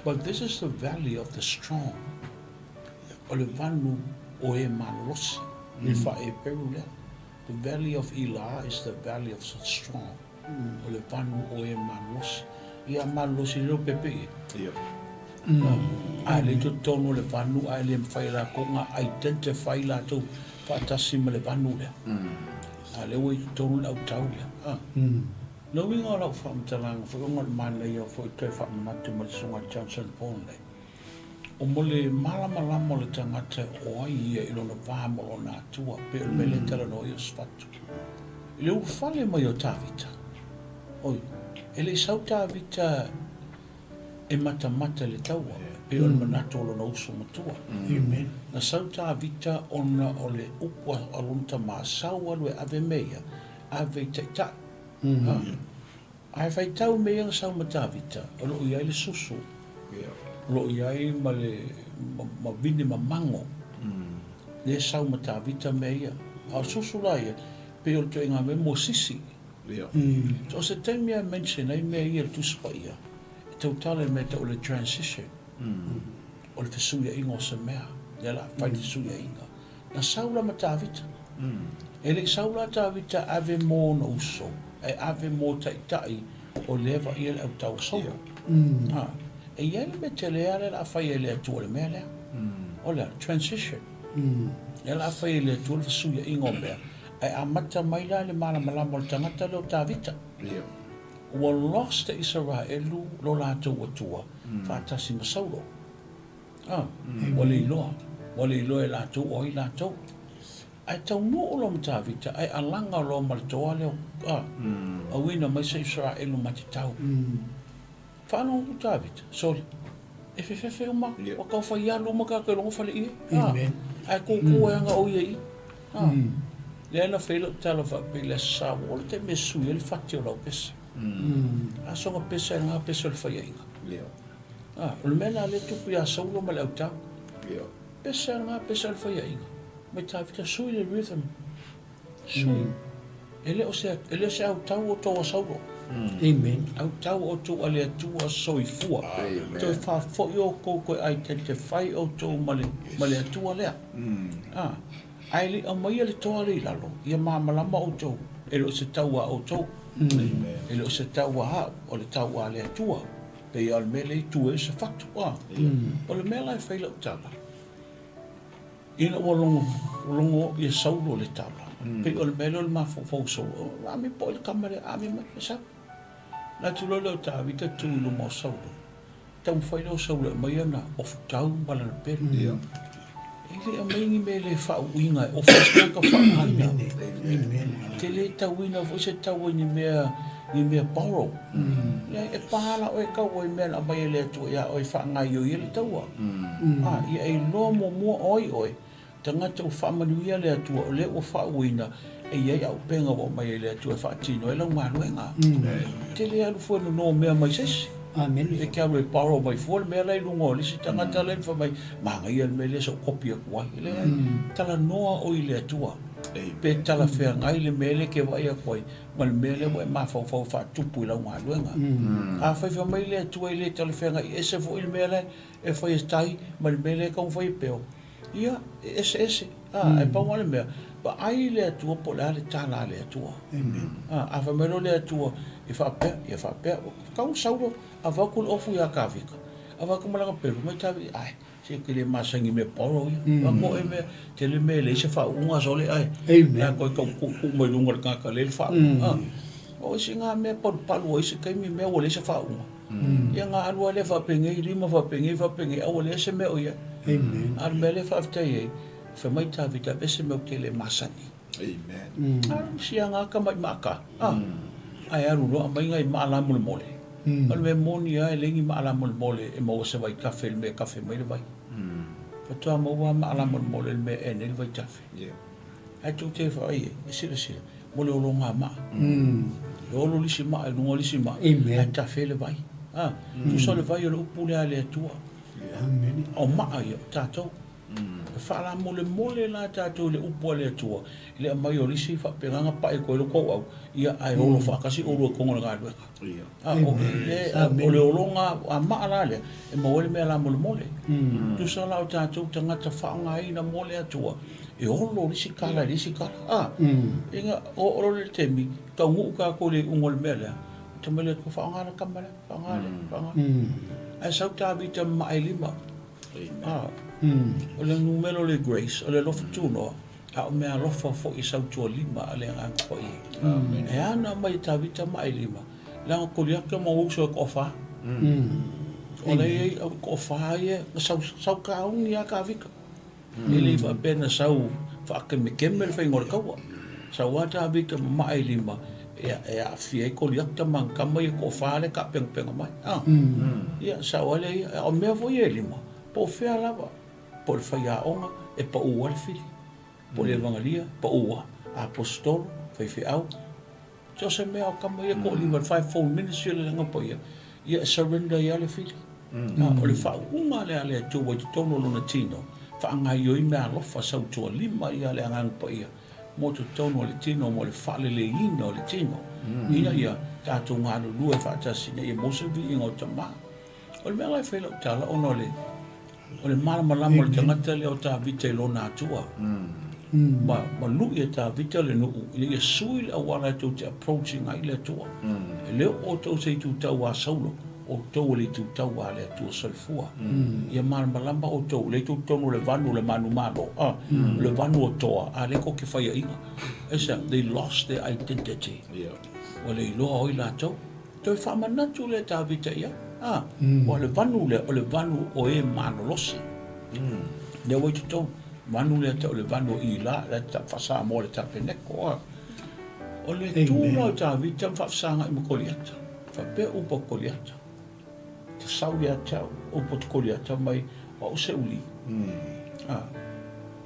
But this is the valley of the strong. O le vanu o e malosi, ni wha e peru lea. The valley of Elia is the valley of the strong. O le vanu o e malosi. Ia malosi leo pepe. Ai le tonu le vanu, ai le mwhai la konga, identify la tu whaatasi ma le vanu lea. Ai le wei tonu lau tau lea. No winga lau whaamtalanga, whaonga mana ia whoi toi whaamanatu ma le sunga Johnson Pond lea. O mole malama le tangata o ai ia i lona vāmolo nā tua, pe o mele tala no i o sfatu. I le ufale mai o tāwita. Oi, e le sau tāwita e mata le taua, pe o manatu o lona uso matua. Amen. Na sau tāwita ona o le upua o lunta mā sau alu e ave meia, ave taitai. Ai whai tau mea nga sau ma tāwita, o lo iai le susu. Lo iai ma le ma vini ma mango. Le sau ma tāwita mea. A susu la ia, pe o to inga me mo sisi. So se te mea mention ai mea ia tu spa ia. E tau tale me te o le transition. O le fesuia inga o se mea. Le la whai fesuia inga. Na saula ma tāwita. E le saula tāwita ave mō na uso. E ave mō taitai o lewa ia le au tau saua. E iai me te lea le la whai e lea tua le mea lea. O lea, transition. E la whai e lea tua le fesuia inga o mea. E a mata mai la le malama le tangata leo tāwita. Ua lost e Israelu lo lātou atua, whātasi masaulo. Wale iloa e lātou o i lātou. Ai tau no o lo mtāwita, ai alanga o lo malatoa leo. A wina mai se Israelu mati tau. Whāno o tāwita, sori. E whewhewe o ma, wa kau whai alu maka kai longo whale ia. Ai kōkō e anga o ia i. Le ana whaila tala whapile sa o le te me sui e le whati o lau pesa. A songa pesa e ngā pesa o le whaia inga. O le mena le tupu ia saulo ma le au tau. Pesa e ngā pesa o le whaia inga. Me tāwita sui le rhythm. Sui. Ele o se au tau o tō saulo. Amen. Au tau o tō ale atua soifua. Toi whawhoi o kōkoe ai te whai o tō male atua lea. Ai li a mai le toa le lalo, ia māmalama o tau, e lo se taua o tau, e lo se taua ha, o le taua le atua, pe ia le mele i tua e se fatu, o le mele e whaila o tala. Ina o longo ia saulo le tala, pe o le mele o le mafofau saulo, ami po le kamare, ami mai me sa. Nā tu lolo o tāwita tu ilo mo saulo, tau whaila o saulo e mai ana, of tau malana peru. Ele a maingi me le whauinga, o whaskaka whaanga. Te le tauina, o se tau ni mea borrow. E pahala o e kau o e mea na mai le atua ia o e whaanga i o i le taua. Ia e loa mo mua oi, tangata o whaamanuia le atua o le o whauina, e iai au penga o mai le atua whaatino, e lau manuenga. Te le alu fuanu no mea mai sesi. Amen. E kia roi paro mai fuol mea lai lungo lisi tangata lai fa mai manga ia me le so kopia kuai le tala noa o i le atua pe tala fea ngai le mele ke vai a kuai ma le mele mo e mafau fau fa tupu i lau ngā luenga a fai fa mai le atua i le tala fea ngai ese fo i le mele e fai estai ma le mele kau fai peo ia ese e pau le mea ba ai le atua po le ale tala le atua a fa melo le atua i fa pea kau sauro a vakul ofu ya kavika a vaku malanga peru mai tavi ai se ke le masangi me poro ia ko e me te le me le se fa unga sole ai na ko ku mai lunga ka le fa o singa me por palu o se kai mi me o le se fa unga ia nga alu le fa penge lima fa penge o le se me o ia ar me le fa ftai fa mai tavi ta bese me ke le masangi amen sianga ka mai maka ai aru no mai ngai mala mole Al me moni ai lengi ma ala mole e mo se vai cafe mai le vai. Fa tua mo wa ma ala mole me e ne vai cafe. Ai tu te fa ai e sira mo le longa ma. Lo lo lisi ma e no lisi ma. Ai cafe le vai. Tu so le vai o pule ale tua. Amen. O ma ai tato. Fa la mole la tato le upo ale tua. Le mai o lisi fa peganga pa e ko lo ko au. Ia ai lo fa kasi o lo ko ngala ga. O le olonga a maalale e mawele mea la mole tu sa lau tātou tangata whaonga ina mole atua e olo lisi kala inga o oro le temi tau ngu ka ko le ungol mea lea tamele ko whaonga na kamale whaonga ai sau tāwita mai lima o le numero le grace o le lofa tūnoa a o mea lofa fo i sau tua lima a le ngang ko i e ana mai tāwita mai lima lang kuliah ke mau so ko fa oleh ko fa ye sau kaung ya ka vika ele va pena sau fa ke me kemel fa ngor ka wa sau ata vika mai lima ya fie kuliah ta man ka mai ko fa le ka peng mai ya sau ale o me vo ye lima po fe ala va por fa ya onga e pa u al fili por evangelia pa u apostol fe au so se me o kama ia ko liver 5-fold ministry le nga po ia surrender ia le fili o le fa uma le ale tu wa tono lona tino fa nga yo i me alo fa sau tu lima ia le nga po ia mo tu tono le tino mo le fa le ino le tino ia ta tu nga no lu fa ta sina ia mo se vi ngo tama o le me fa lo tala ono le o le mala mo le tangata le o ta vite lona tua ma lu ia ta vita le no ia sui a wala to te approaching ai le to le o to se tu ta wa saulo o to le tu ta wa le tu solfua ia mal malamba o to le tu tono le vanu le manu malo le vanu o to a le ko ke fa ia esa they lost their identity o le lo o la to fa mana tu le ta vita ia o le vanu o e mano losi le o to manu le te le vano i la ta fasa mo le ta peneko o le tūna ta vita fafsanga i mokoliata fa pe upo koliata te sauia ta upo koliata mai o se uli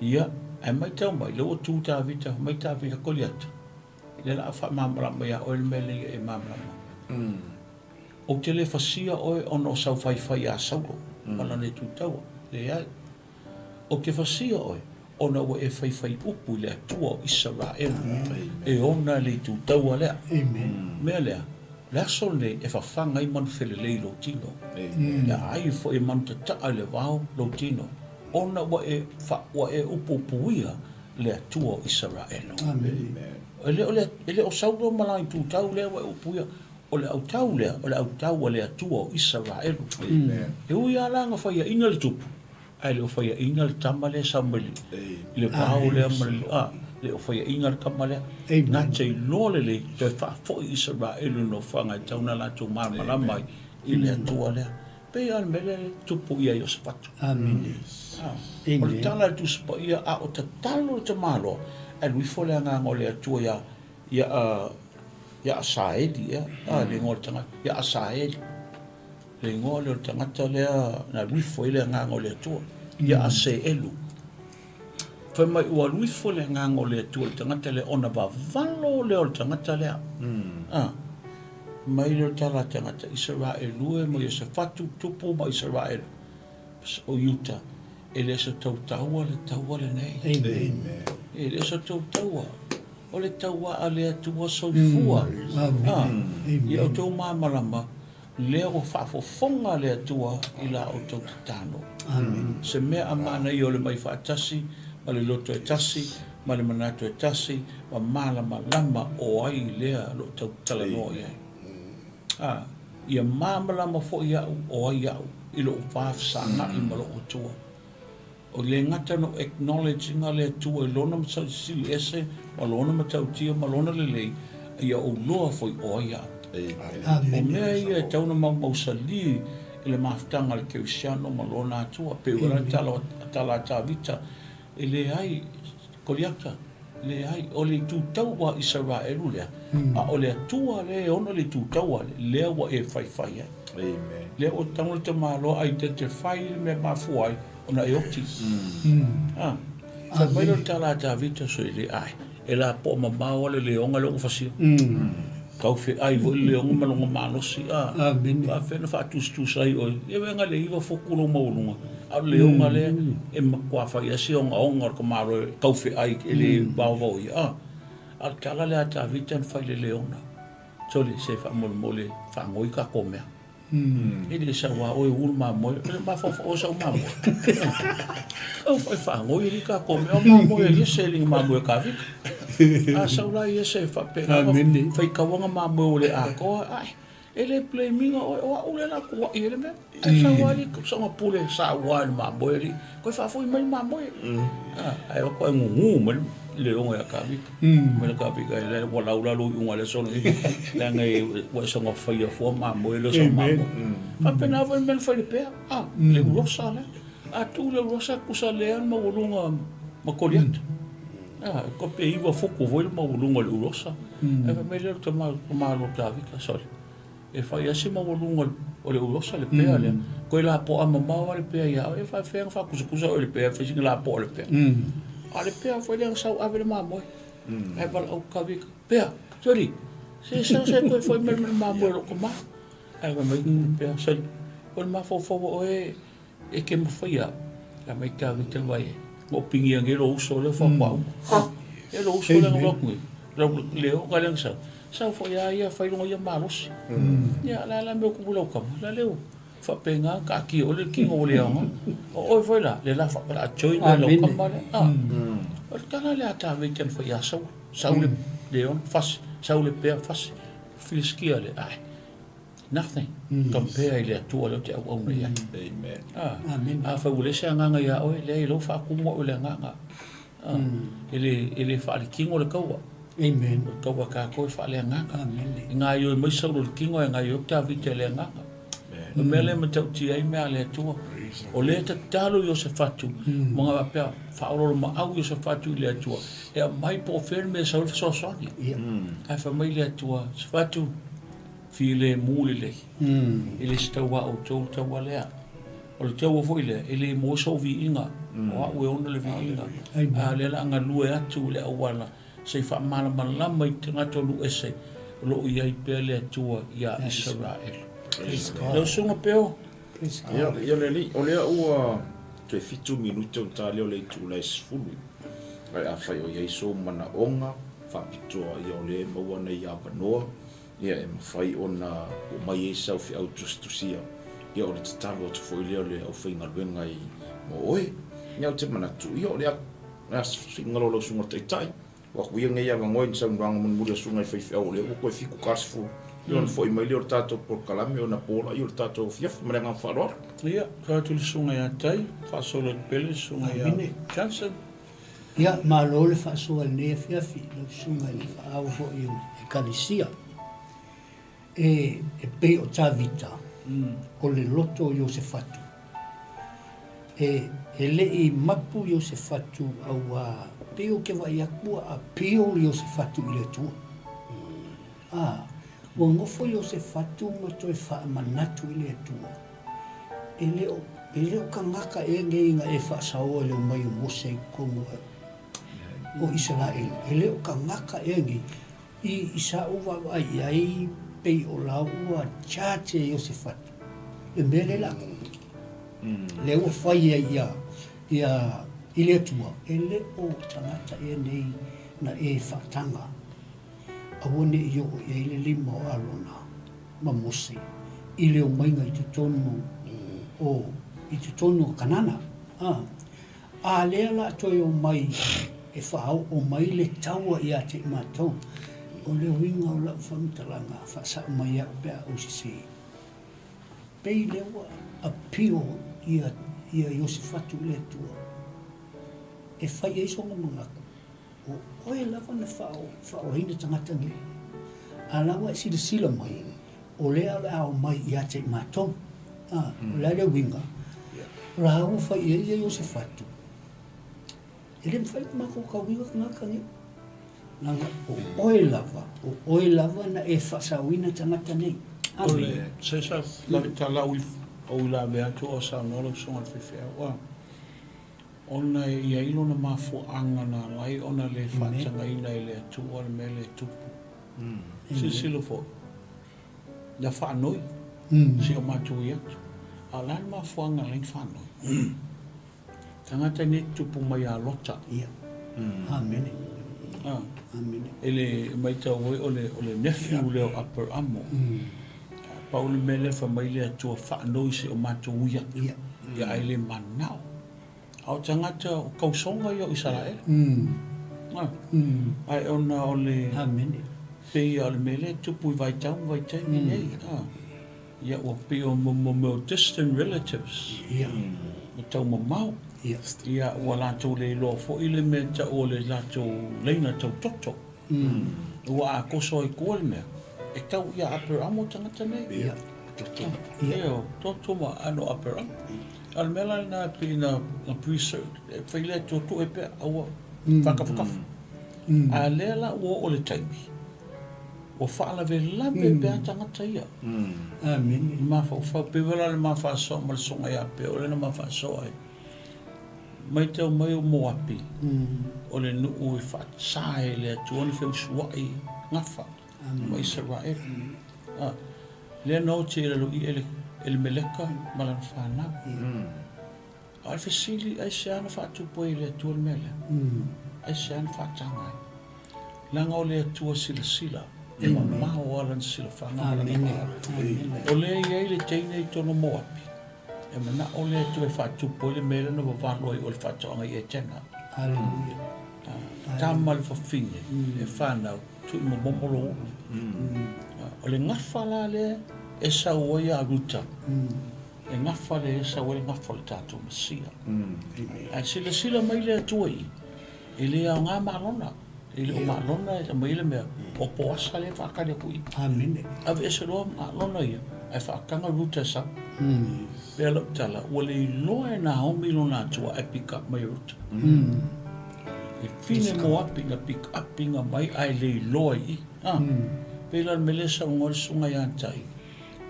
ia ai mai tau mai lo tu ta vita mai ta vita koliata le la fa mamra mai o le mele e mamra o te le fasia o ono sau fai a saulo ala ne tu tau le ai o ke fasia oi ona o e fai upu le tua Israel e ona le tu tau ale me le la sole e fa fanga i man fele le lo tino la ai fo e man ta ale vao lo tino ona o e fa o e upu puia le tua Israel ele o saudo malai tu tau le o puia o le au tau le tua Israel e uia la nga fa ia ina le tupu ai le fai inga le tamale samali le pau le amali le fai inga le kamale na te lole le te fa fo Israel no fanga tauna la tu mala mai i le tua le pe al mele tupu ia yo spatu amen o le tala tu spa ia a o te talo te malo e lui fo le anga ngole tua ia saedi le ngol tanga ia saedi le ngole o tangata lea na wifo ile ngango le tua ia ase elu fa mai ua wifo le ngango le tua tangata le ona ba valo le o tangata lea mai leo tala tangata Israel lue mo Iosefatu tupu ma Israel o Utah ele so tautaua le nei Amen. ele so tautaua o le taua ale atua soifua ia o tau mamalama lea o whaafofonga le atua i la o tau tatano se mea amana i o le mai whaatasi ma le loto e tasi ma le manato e tasi ma malama lama o ai lea lo tau talanoa iai ia mamalama fo iau o ai iau i lo whaafsanga i malo o tua o le ngata no acknowledging a le atua i lona matau sili ese ma lona matau tia ma lona le lei ia o loa foi o ai iau o mea ia e tauna mausali i le maftanga le keusiano ma lona atua pe ura tala tavita i le ai koliaka le ai o le tutau wa Israelu lea a o le atua le ono le tutau lea wa e whaiwhai lea o tango te malo ai te whai me mafuai ona e oti sa mai lo tala tavita so i le ai e la po mamao le leonga le ufasio kau fe ai vo le onga malonga manosi fa fe na fa tu sai oi e venga le iva fokulo maulunga a le onga le e makwa fa ia si onga ko maro kau fe ai ele bavo ia al kala le ata vitan fa le leona tole se fa mole fa ngoi ka komea ele sa wa oi ulma mo ma fa o sa ma mo o fa ngoi ri ka komea ma mo ia se li ma mo ka vik a saula ia se fa pe fa ka wanga ma mo le a ko ai ele play minga o ule na ko ele me sa wali so ma pule sa wali ma mo ele ko fa foi mai ma mo ai ko ngu mo le o ya ka vi me ka vi ga ele wala ula lo un ale so le ngai wa so nga fa ia fo ma mo ele so ma mo fa pe na va men fa le pe le rosa le a tu le rosa ku sa le ma wolunga ma koliat ko pe iwa foku voil ma wolunga le rosa e fa me le to ma lo ka vi ka so e fa ia se ma wolunga o le rosa le pe ale ko la po a ma le pe ia e fa fe fa ku o le pe fa sing la po le pe ale pe foi le sa ave le mamoi ai val au ka vi pe sorry se ko foi me mamoi lo ko ma ai va mai pe se ko ma fo e ke mo foi a mai ka vi te vai mo pingi nge lo so le fa pa e lo so le lo ku le o ka le sa foi ia fai lo ia malos ya la me ku lo ka la leo fa penga ka ki o le ki o le anga o foi la le la fa la join le lo ka male o kana le ata ve ken fa ya sa le leon fas sa le pe fas fiskia le ai nothing compare le tu o le te o me ya amen fa ule se nga ya o le lo fa ku mo le nga ele fa le ki o le ka amen ka ka ko fa le nga nga yo mo sa le ki o nga yo ta vi te le nga o mele me tau ti ai me ale tu o le te talo Iosefatu mga pe fa o ma au Iosefatu le tu e mai po ferme sa o so soni ai família tua Iosefatu file mulile ele está o tau wale o le tau foi le ele mo so vi inga o o ona le vi inga a le la nga lue atu le awala se fa mala mala mai tanga tolu ese lo ia pe le tua ia Israel lo sunga peo ia le li o le ua te fitu minuto ta le o le tu le sfulu ai a fai o ia so mana onga fa pitoa ia o le maua nei ia panoa ia e fai ona o mai e sau fi au tustusia ia o le tatalo tu foi le o fai ngaluenga i mo oi ia o te mana tu ia o le a singalo lo sunga te tai wa kuia ngai ava ngoi sa ndanga mun mulia sunga i fai fi au le ko fiku kasfu yon foi mai le tato por kalame ona pola yo tato fiaf mrenga faror ia ka tu sunga ya tai fa solo pele sunga ya chansen ia ma lo le fa so ne fiafi lo sunga le fa au fo yo e kalisia e pe o tavita o le loto Iosefatu e le i mapu Iosefatu au pe o ke vai akua a pe o Iosefatu i le tu o ngofo Iosefatu ma toe fa manatu i le tu ele o kangaka e ngeinga e fa sao le mai o mose kongo o Israel ele o kangaka e ngi i isa uwa ai pei o la ua chache yo se fatu. Le mele la. Le ua fai ia ile tua. Ele o tangata e nei na e fatanga. Awone i o ia ile lima o alona. Ma mose. Ile o mainga i tutonu o i tutonu kanana. A lea la toi o mai e whaau o mai le taua i a te mātou. O le winga o lau whamutalanga whasa mai au pia o si. Pei lewa a pio ia Iosefatu le tua. E whai e songa mangaku. O oe lava na whao reina tangata nge. A lawa e sila mai. O lea le au mai i a te mātou. O lea le winga. Rau whai e Iosefatu. Ele me whai mako kauiwa ngaka nge. Nanga o oe lava na e whasawina tangata nei. Ole, sesa, lawi tala o la mea tu o sa nolo songa whiwhia wa. Ona ia ilo na mafu anga na lai, ona le whatanga ina i le tu o le me le tupu. Silo fo. Na whanoi, si o matu i atu. A lan mafu anga lai whanoi. Tangata ni tupu mai a lota. Ia. Amene. Amene. Ele mai tau o le nephew leo upper amo. Paul mele fa mai le atua whanoi se o matu ia. Ia aile manao. Au tangata o kausonga i o Israel. Ai ona o le... Amene. Pei o le mele tupu i vaitau nei. Ia o pei o mo distant relatives. Ia. O tau mamau. Ia ua lātou le loa fo i le mea ta o le lātou leina tau toto. Ua a koso i kua le mea. E tau ia upper amo tangata nei. Ia. Ia o toto ma ano upper amo. Al mela na pi na pre-search. E whaile toto e pea aua whakawhakafu. A lea la ua o le taimi. O whaala ve lawe pea tangata ia. Amene. Ma whau pewela le ma whaasoa ma le songa ia pea. O le na ma whaasoa ai. Mai tau mai o moapi. O le nuu i whaatsae le atuani wheu suai ngawha. Mai Israel. Lea no te ele lo i ele meleka malan whanau. Ai whesili ai se ana whaatupo i le atuani mele. Ai se ana whaatanga ai. Langa o le atua sila. E mamao alan sila whanau. O le iei le teine i tono moapi. E mana o le tu e whaatupo le mele na wawalo i o le whaatoanga i e tena. Hallelujah. Tamal whawhine, e whanau, tu i momomolo. O le ngawha la le e sau i a ruta. E ngawha le e sau e ngawha le tātou masia. Ai sila mai le atuai. E le au ngā malona. E le o malona e mai le mea. O po asa le whakare kui. Amene. Ave e se roa malona ia. Ai whakanga ruta sa. Pea lau tala, ua le iloa e nā homi lo nā tua e pick up mai ruta. E fine mo api na pick up inga mai ai le iloa i. Pea lau melesa o ngore sunga i antai.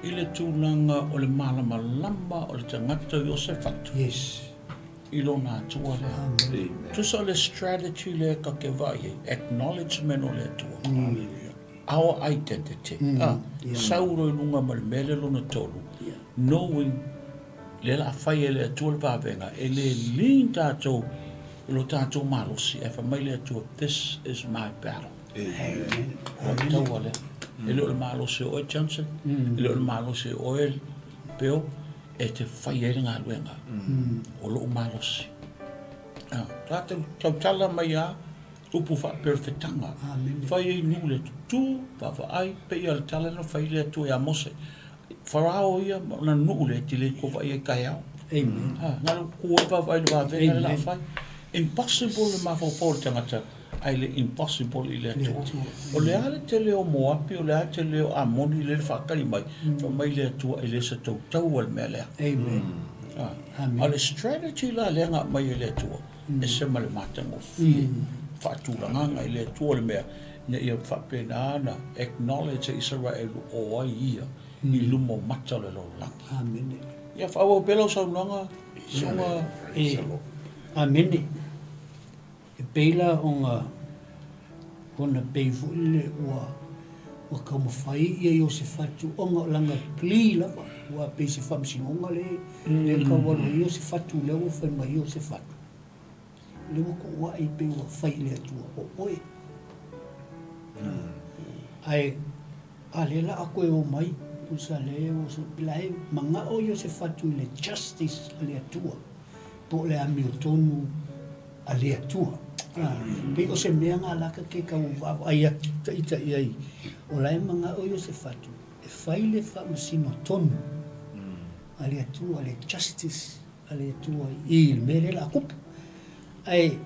I le tūnanga o le malama lamba o le tangata i o se fatu. Yes. I lo nā tua le. Tusa le strategy le ka ke vai, acknowledgement o le tua. Our identity. Sauro i lunga ma le mele lo na tolu. Knowing le la fai le atua pavenga e le lin tātou lo tātou malosi e whamai le atua this is my battle. Tau ale e leo le malosi o e Johnson e leo le malosi o e peo e te whai e ngā luenga o loo malosi tau tala mai a upu wha perfetanga whai e nu le tu whawai pe i al tala na whai le atua e a mose Farao ia na nuu le tile ko vai e kai au. Amen. Ngalo ko vai le va venga la fai. Impossible le ma fo tangata. Ai le impossible i le tu. O le ale te leo moapi o le ale te leo amoni le whakari mai. Fa mai le tu e le sa tau tau al mele. Amen. Ale strategy la lenga mai le tu. E se male matango fi. Fatulanga ngai le tu le mea. Ne ia whapena na acknowledge Israel o ai ia. I lumo mata le lo lang. Amen. Ia whaua belo sa unanga. Songa. Amen. E peila onga ona peifu le Ua kau mawhai ia i o se whatu onga o langa pli lava. Ua pe se whamsingonga le. Le kau walo i o se whatu leo o whenma i o se whatu. Le wako ua i pe ua whai le atua o oe. Ai, a le la a koe o mai. Usa le o se pilai. Manga o i o se whatu i le justice a le atua. Po le ami o tonu a le atua. Pe o se mea ngā laka ke kau wawa ai ta ita iai. O lai manga o se whatu. E whai le whamasino tonu. A le atua, a le justice, a le atua i mere la kupu. Ai,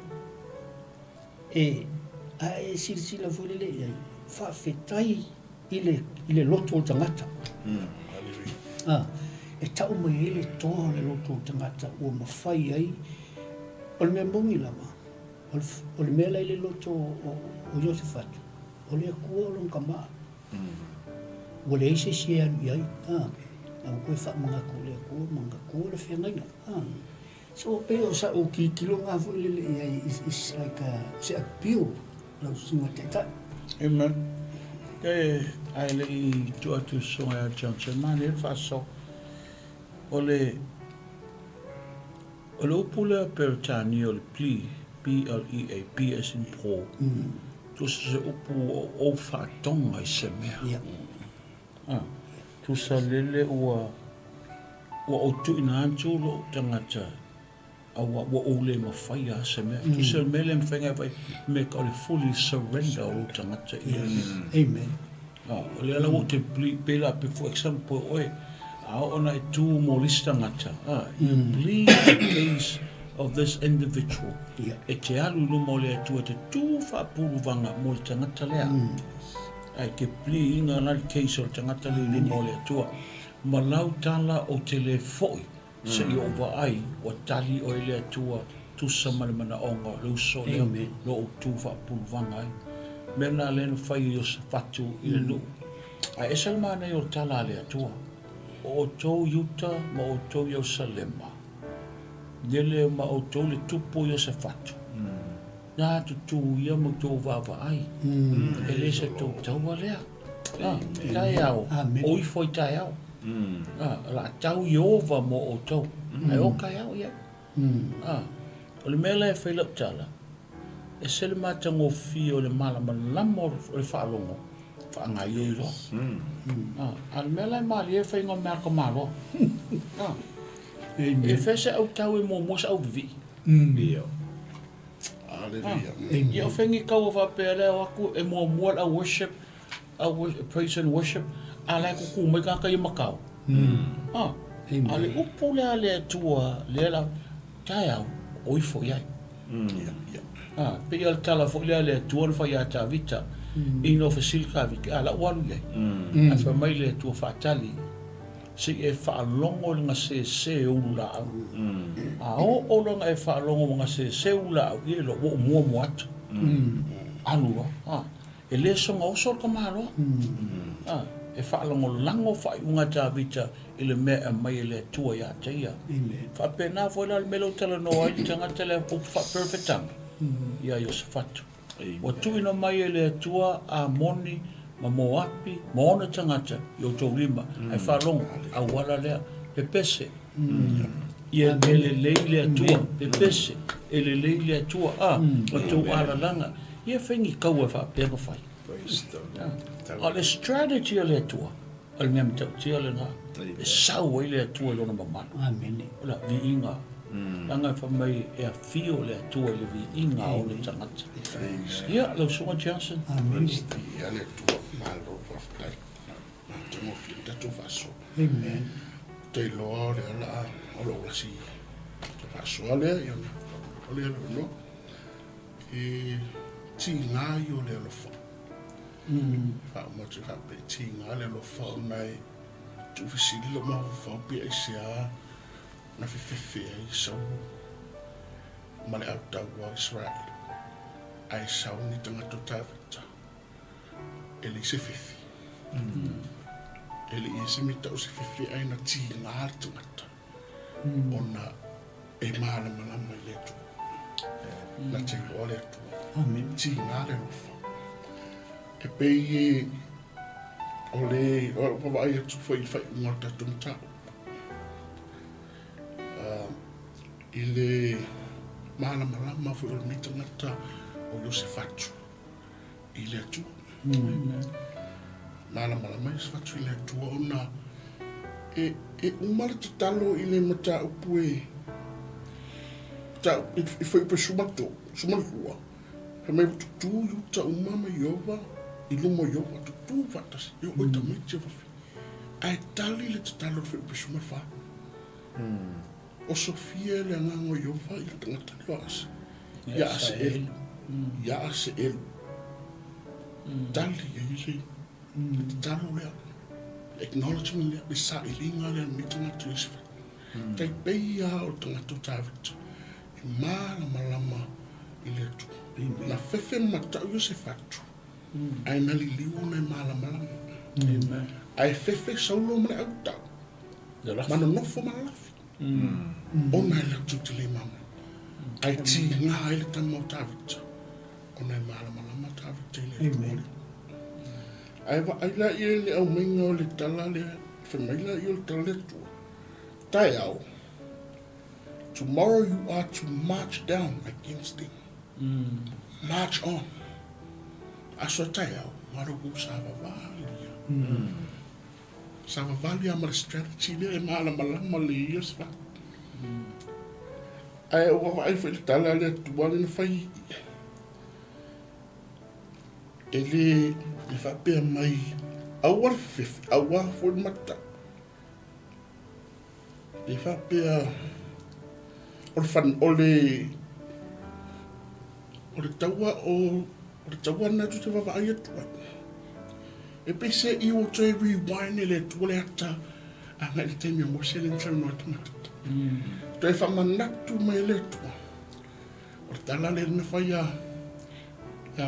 sila fwele le iai. Whawhetai i le loto o tangata. E tau mai e le toa le loto o tangata ua mawhai ai. O le mea mongi lama. O le mea lai le loto o Iosefatu. O le akua o long kamaa. O le eise si anu iai. Au koe wha mga ko le akua, mga ko le whengaina. So peo sa o ki kilo ngā fo le iai is like se appeal. Lau sunga te tai. Amen. Kei ai le I tuatu songa Johnson. Mani e whaso. O le upule a peritani o le pli. P-L-E-A, P as in Paul. Tu se upu o whātonga I se mea. Tu sa lele ua o tu ina antu lo tangata a wa o le mawhai a se mea. Tu sa mele mwhenga vai me ka le fully surrender o lo tangata I Amen. O le ala o te pela pe for example oe a ona e tu mo lista ngata. You plead the case of this individual. E te alu luma o le atua te tū whapuru wanga mo le tangata lea. Ai ke pli inga nari case o le tangata le luma o le atua. Ma lau tala o te le foi. Se I ova ai o tali o le atua tu samana mana onga le uso leo lo o tū whapuru wanga ai. Mena le no whai o sa whatu I le lu. Ai esa le mana I o tala le atua. O tō Utah ma o tō Ierusalema. Dele ma o tō le tupo I o se whatu. Nā tu ia mo tō wawa ai. E le se tō taua lea. Tai au. Oi foi tai au. La tau Iova mo o tō. Ai o kai au ia. O le mele e whailap tala. E se le mātango fi o le malama lama o le whaalongo. Whaangai oi lo. A le mele e mali e whainga mea ka malo. E whese au tau e mō mosa au vivi. Ia o whengi kau o whapea leo aku e mō mua a worship, praise and worship, a lai kuku mai kaka I makau. A le upu lea lea tua lea la tai au oifo iai. Pe ia le tala fo lea tua na whai a tā vita, ino 𝚜𝚙𝚎𝚘𝚎 a la walu iai. A whamai lea tua whaatali. Se e whaalongo ngā se ulu la au. A o langa e whaalongo ngā se ulu la au, I lo o mua atu. Anua. E le songa o sol ka māroa. E whaalongo lango whai unga tā vita I le mea e mai le tua ia teia. Whapena fo ila le melo tala noa I tangata le upu whapirwhetanga. Ia Iosefatu. O tuina mai le tua a moni ma moapi, ma ona tangata I o tō lima, ai whalongo, a wala lea, pe pese. Ia le leile atua, pe pese, e le leile atua, o tō ala langa, ia whengi kaua whapega whai. A le strategy a le atua, o le mea mtau tia le ngā, e sau ai le atua lona mamana. Ola, vi inga. Langa whamai e a fio le atua le vi inga o le tangata. Ia, lau sunga Johnson. Ia le atua. Malo whaftai. Tango whia tatu whaso. Amen. Te loa o le ala o lo lasi. Te whaso a lea iona. O le ala no. E ti ngā I o le ala wha. Whaamati whape ti ngā le ala wha o nai. Tu whisili lo mahu wha pia I se a. Na whiwhiwhi ai sau. Male au tau wa Israel. Ai sau ni tangato tāwhita. Ele se fifi. Ele se mita o se fifi ai na ti ngā tangata. Ona e maala malama I letu. Na te loa letu. Ti ngā le lofa. E pei o le wawai atu whai unga tātou matau. I le malama fo o le mitangata o Iosefatu i le atua. Malama Iosefatu i le atua ona e umara te talo i le mata upu i whai upe sumato, sumalua. He mai tutu i uta umama Iova, i lumo Iova, tutu vatasi, i o ita miti wafi. Ai tali le te talo whai upe sumalfa. O Sofia le angango Iova i le tangata le asa. Ia ase elu. Ia ase elu. Tali e ili. Te talo lea. Acknowledgement lea. Le sa ilinga lea mitanga tu Iosefatu. Tai peia o tangata tāwita. I malama i le atu. Na fefe matau Iosefatu. Ai nali liu na malama. Ai fefe saulo male au tau. Mana nofo malafi. Ona i le atu te le mama. Ai ti ngā i le tamau tāwita. Ona i malama tāwita i le atu. Ai wa ai la i le au mainga o le tala le whamaila i o le tala le tua. Tai au. Tomorrow you are to march down against them. March on. Aso tai au. Marogu Savavali. Savavali ama le strategy le e malama le Iosefatu. Ai o ai foi le tala le tua le fai. Ele fa pe mai awa fif awa for mata. Le fa pe o fan o le tawa na tu te va ai tu. E pe se I o te rewind le tu le ata anga le temi mo se le ntsana no tamata. Te fa manatu mai le tu. O tala le na fa ya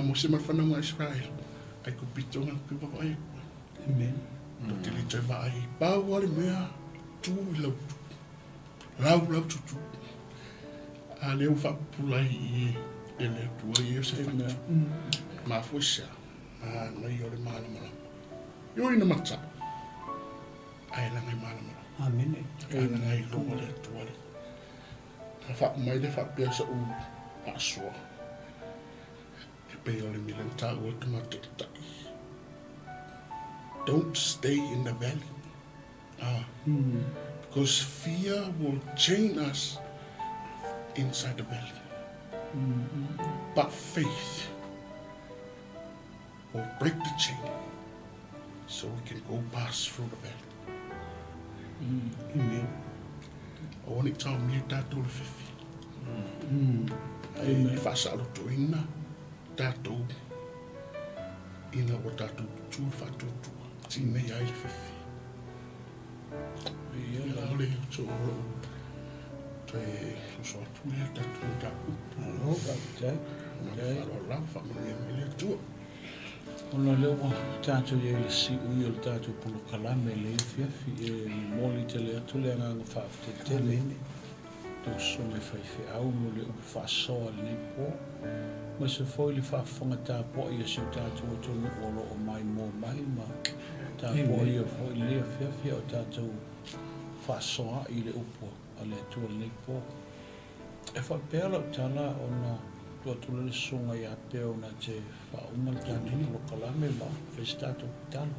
mo se mafana mo Israel. Ai ko pitonga ku va ai. Amen. Te le te va ai. Pa wale mea tu lau. Lau tu. A le fa pulai I ele tu ai Iosefatu. Ma fusa. Ma yo le malama. Yo ina mata. Ai la ngai malama. Amen. Ai la ngai lo le tu ale. Fa mai le fa pe sa u aso. Don't stay in the valley. Because fear will chain us inside the valley. But faith will break the chain so we can go past through the valley. Amen. I want to tell me that to the fifth. If I saw to ina. Tātou ina o tātou tū whātūtua tīne ai le whiwhi. Ia ole tō te soa tūne tātou tātou. Alo, tātou. Wharo lau whamari e mele tua. Ona leo tātou e le si ui o le tātou pulu kalame le whiwhi e moli te le atu le nganga whawhite te lene. Tau songa whaiwhi au mo le upu whasoa le nipo. Ma se foi le whawhanga tāpua I a siu tātou o tonu olo o mai mō mai ma tāpua I a foi lea whiawhia o tātou whasoa I le upua a le atua le nipo. E whapea lau tāna o na tuatula le songa I a pēo na te whaunga le tātou lo kalame ma whes tātou tāna.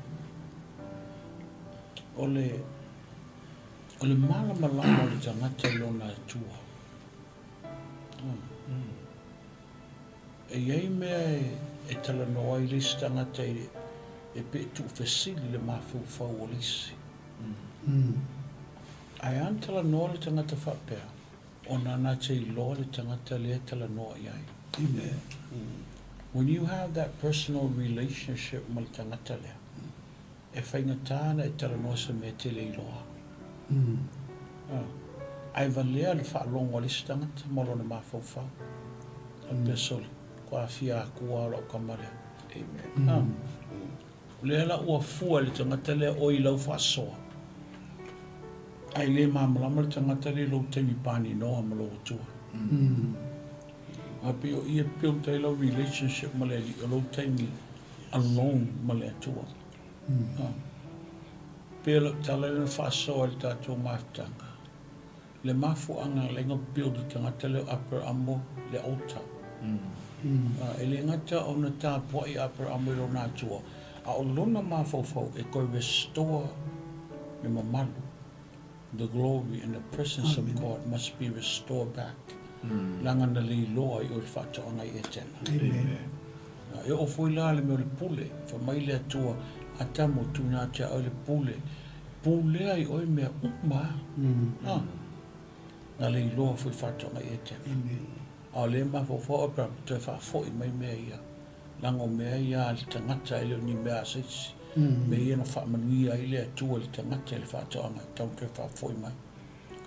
O le malama lama le tangata lona atua. E iei mea e tala noa I lisi tangata e pe tu fesili le mawhau o lisi. Ai an tala noa le tangata whapea, o nana te I loa le tangata le tala noa iai. When you have that personal relationship ma le tangata lea, e whaingatana e tala noa sa mea te le I loa. Ai valea le whaalongo lisi tangata, molo na mawhau. Al pesoli. Kwa fia kua ro kamare. Amen. Le la ua fua le tangata le o I lau whasoa. Ai le mamala le tangata le lau temi pani noa ma lau tua. Api o ia pio te lau relationship ma le lau temi alone ma le tua. Pelo tala le whaasoa le tātou mātanga. Le mafuanga le ngā build tangata le upper amo le altar. E le ngata o na tāpua i upper amo i lo nātua. A o lona mafofo e koe restore me mamalu. The glory and the presence of God must be restored back. Langa na le loa i o le whātaonga i e tēnā. E o foi la le me o le pule, fa mai le atua atamo tuna tia o le pule. Pule ai oi mea uma. Na le loa foi whātaonga i e tēnā. A le mafofo o pra te whafoi mai mea ia. Lango mea ia le tangata ele ni mea seisi. Me ia na whamanuia ile atua le tangata le whātaonga tau te whafoi mai.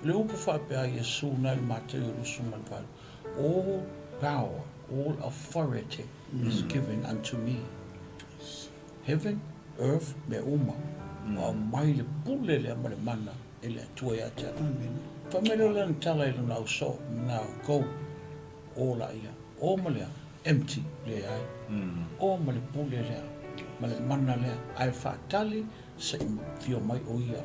Le upu whapea Iesu na le mātai o lusu manvalu. All power, all authority is given unto me. Heaven, earth, me uma. O mai le pule le amale mana ele atua ia te. Whamere le tala ilu nau so, nau go. O la ia, o malea, empty le ai. O male pule lea, male mana lea, ai whaatali sa i fio mai o ia.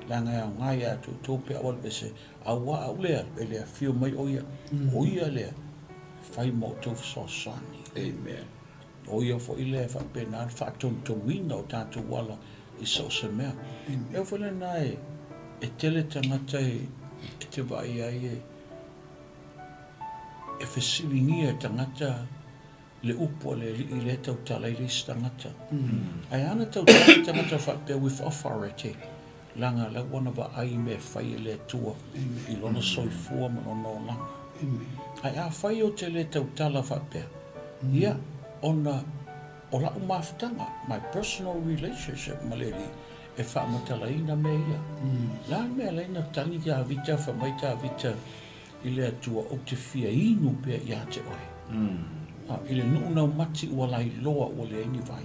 Langa ia ngai atu tōpe awal pese, awa au lea, e lea fio mai o ia lea, whai mo tō sosani. Amen. O ia fo i lea whapena, whatontonguina o tātou wala i sausa mea. Eo whale nai, e tele tangata e te vai ai e whesiringia tangata le upo le i le tau tala i le tangata. Ai ana tau tala tangata whapea with authority. Langa la wana wa ai me whai le tua i lona soifua manono langa. Ai a whai o te le tau tala whapea. Ia, ona o la umafutanga, my personal relationship maleli e whaamatala ina me ia. La mea leina tangi te avita, whamai te avita i le atua o te whia inu pia i a te oe. I le nuu nau mati ua lai loa ua le aini vai.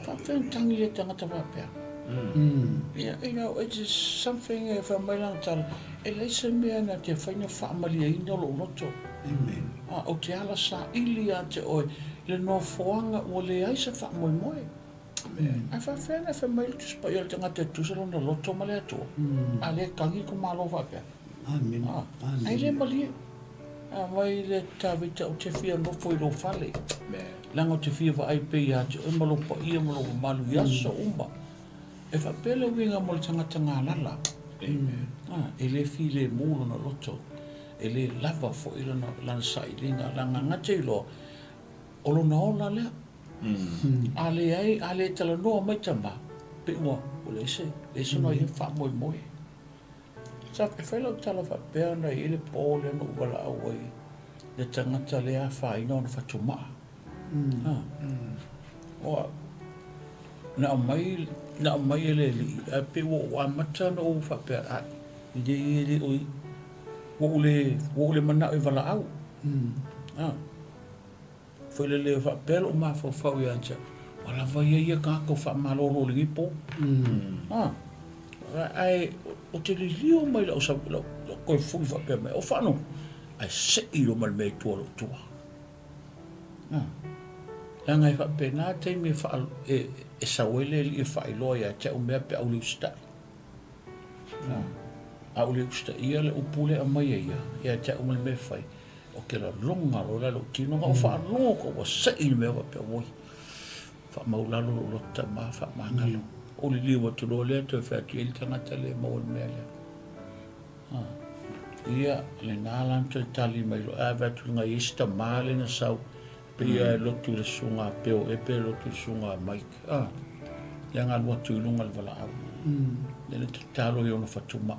Whawhen tangi le tangata wapea. Yeah, you know, it's just something if I'm lang tal. E leisa mea na te whaina whaamali aina lo loto. Amen. O te ala sa ili a te oe, le no foanga ua le aisa whaamoe moe. Ai whawhen e whamai tu spa i al tangata tusalo na loto male atua. A le kangi ko malo wapea. Amen. Ai le malia. Mai le tawita o te whia nofo i lo whale. Langa o te whia wa ai pei a te o malo pa ia malo malu yasa umba. E whapele winga mo le tangata ngā lala. E le whi le mūlo na loto. E le lava fo i lana sailinga. Langa ngate i lo. Olo na ola lea. A le ai, a le tala noa mai tama. Pe ua, o le se. Le se no i wha moe moe. Sa e whaila tala whapea na i le pōle no wala awai. Le tangata lea whaina o na whatumaa. Oa, na mai ele li a pe wo amata no fa pe a ide oi wo le mana e vala au foi le fa pelo ma fa ya cha wala vai ia ka ko fa malo lo li po ai o te lio mai lo sa lo ko fu fa pe me o fa no ai se i lo mal me to lo to Langa fa pena te me fa e sawele li fa iloia te o me pe au lusta. Au lusta ia le upule a mai ia te o me fai. O ke la longa lo la lo tino o fa no ko wa se i me wa pe woi. Fa maula lo lo ta ma fa mangalo. O li wa to lo le te fa ki il tanga tele mo me le. Ia le nalan te tali mai lo ava tu nga ista male na sau. Pia lotu le sunga peo e pe lotu sunga Mike. Yang alwa tu lunga wala au. Nele te talo i ona whatuma.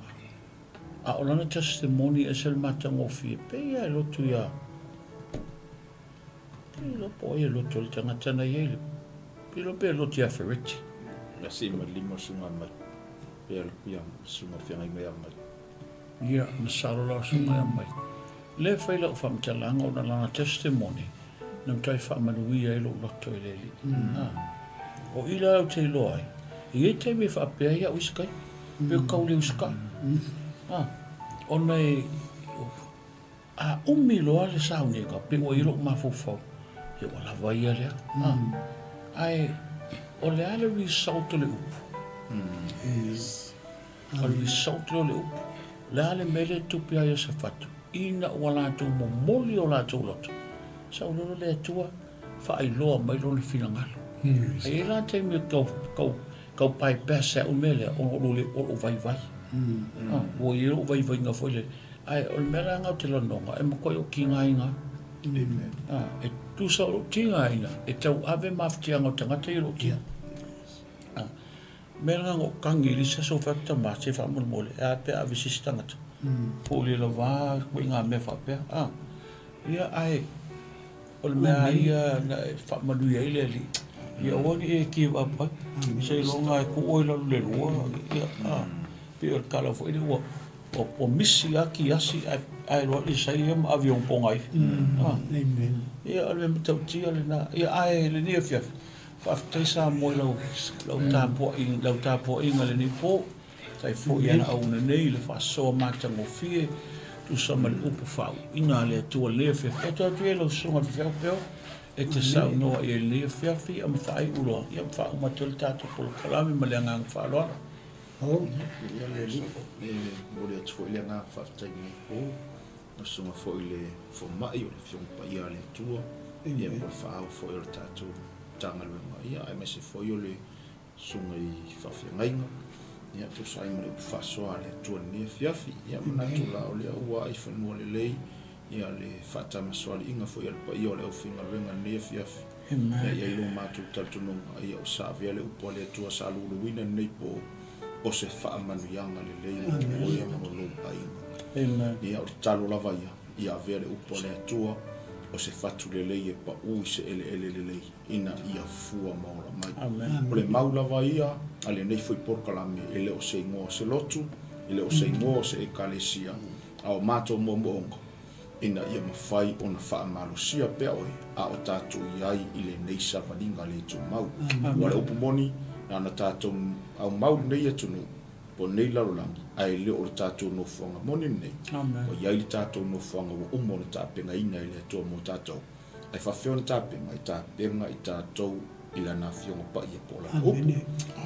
A o lana testimony e sel matang ofi. Pia lotu ia. Pia po e lotu le tangatana iele. Pia lotu ia fereti. Nasi ma lima sunga mai. Pia sunga whiangai mai a mai. Ia, na salola sunga ia mai. Le whaila o whamtalanga o na lana testimony. Nam tai whaamanuia e lo loto e leli. O ila au te loai. I e te me whaapea ia uiskai. Peo kaule uiskai. O nei... A umi loa le saunega. Peo i lo mafufau. He wala vai ia lea. Ai... o le ale result o le upu. O le result o le upu. Le ale mele tupi a se fatu. Ina ua lātou momoli o lātou loto. Sa ulolo le atua, whaailoa mai lo le finangalo. Ai e la te me kau pai pesa o mele o vai vai. O i o vai vai nga foi le. Ai o mele ngau te lononga, e makoi o ki ngainga. E tu sa o ki ngainga, e tau ave maftia ngau tangata i ro kia. Mele ngau kangi li sa so fakta ma se fa mole e ape ave sistangata. Po le lava, ko inga me fa pe. Ia ai o le mea ia na whaamalu ia ile li. Ia wani e ki wapa, sei longa e ku oila le rua. Ia, pe o kala fo ile ua. O misi aki asi ai roa i sei ia ma avion pongai. Ia alwe matau tia le na, ia ai le nia fiaf. Whaftai sa moi lau tāpua inga le ni po. Tai fo ia na au nei le whasoa mātango fie. Tu sama le upu whau. Ina le atua lea fiafi. E tu e lau sunga fiau peo. E te sau noa i e lea fiafi. Am whai uloa. Ia whau matul tātou polo kalami ma lea ngang whaloa. Ia le li. E mole atu fo i lea ngang whaftai ni po. Na sunga fo i le fo mai o le fiongpa ia le atua. Ia mole whau fo i le tātou tangalwe mai. Ia ai mese fo i o le sunga i whawhia ngainga. Ia tu sai mo le fasoa le tua ni fiafi ia mana tu la o le ua i fanua le lei ia le fata maswali inga fo ia pa ia le o finga venga ni fiafi ia i lo matu tatu no ia o sa via le upo le tua sa lu wina nei po o se fa manu yanga le lei o ia mo lo ai ia o talo lava ia via le upo le tua o se fatu le lei e pa u se ele le lei ina ia fua maula mai o le maula va ia ale nei foi por kalami ele o se ngo se lotu ele o se ngo se ekalesia ao mato momongo ina ia mafai ona fa malo sia pe oi a o tatu iai ile nei sa vadinga le tu mau wala upumoni na tatu au mau nei tunu po nei larolangi ai le o tatu no fonga moni nei o iai tatu no fonga o umona tapenga ina ile to mo tatu ai fa fiona tapenga i tapenga i tatu ila na fionga pa ia pola upu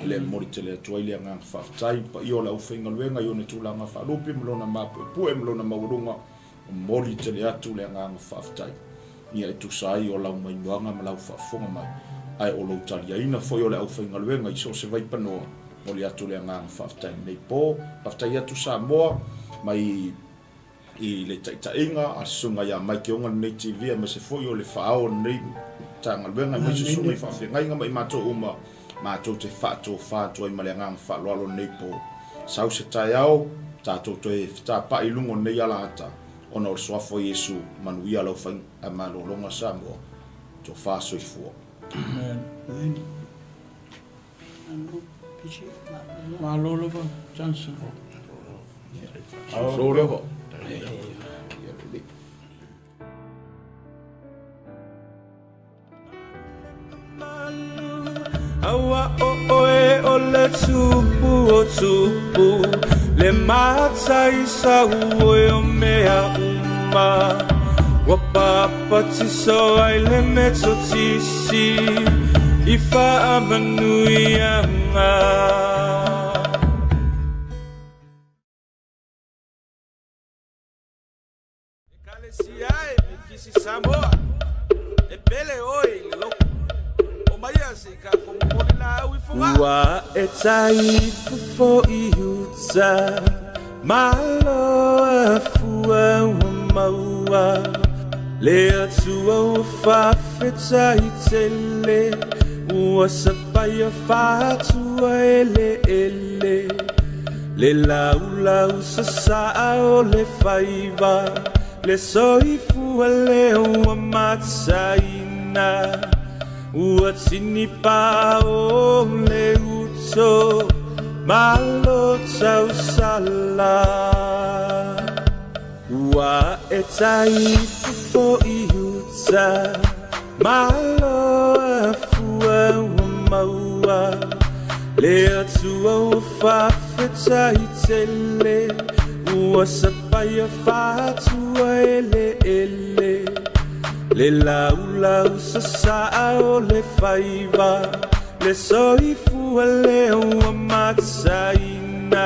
ele mori tele tua ile ngang whaftai pa i ola uwhenga luenga i one tūlanga whalupi mlona mapu e pue mlona maurunga mori tele atu le ngang whaftai ia e tu sai o lau mai nuanga ma lau whafonga mai ai o lau talia ina foi o le au whenga luenga i so se vai panoa mori atu le ngang whaftai nei po whaftai atu sa moa mai i le taitainga a sunga ia mai ke onga nei TV a me se foi o le whaao nei tanga luenga mai se sunga i whawhenga inga mai mato uma mato te whato i maleangang whaloalo nei po sau se tai au tato to e ta pa i lungo nei ala ata ona o soafo Yesu manuia lau whaing a malolonga Samoa to whaso i fua Amen. Malolo ba Johnson. Malolo. Awa o e o le tupu le 𝚘𝚙𝚢𝚪 o mea uma wa papa tiso ai le meto tisi I whaamanuianga e kalesia e me kisi Samoa e pele oi le loko Ua e taifu fo I uta Malo fua maua Le atua ua 𝚜𝚑𝚡𝗏𝗃𝗓 Ua sapaya fatua ele Le lau sasa o le faiva Le soifua le ua matsaina Ua tini pa o le uto Malo tau sala Ua e taifu fo I uta Malo fua maua Le atua ua 𝚜𝚑𝚡𝗏𝗃 Ua sapaya fatua ele Le lau sasa o le faiva le soifua leo ua matsaina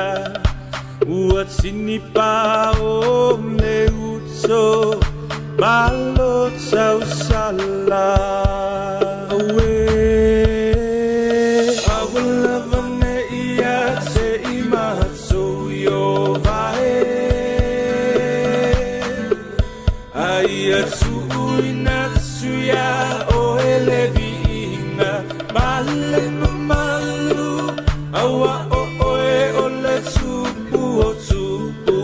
ua tini pao le uto malo tausala awe awalava ia te imato yo vai aia tu inatsuya o elevinga male malu awa o oe o le tupu o tupu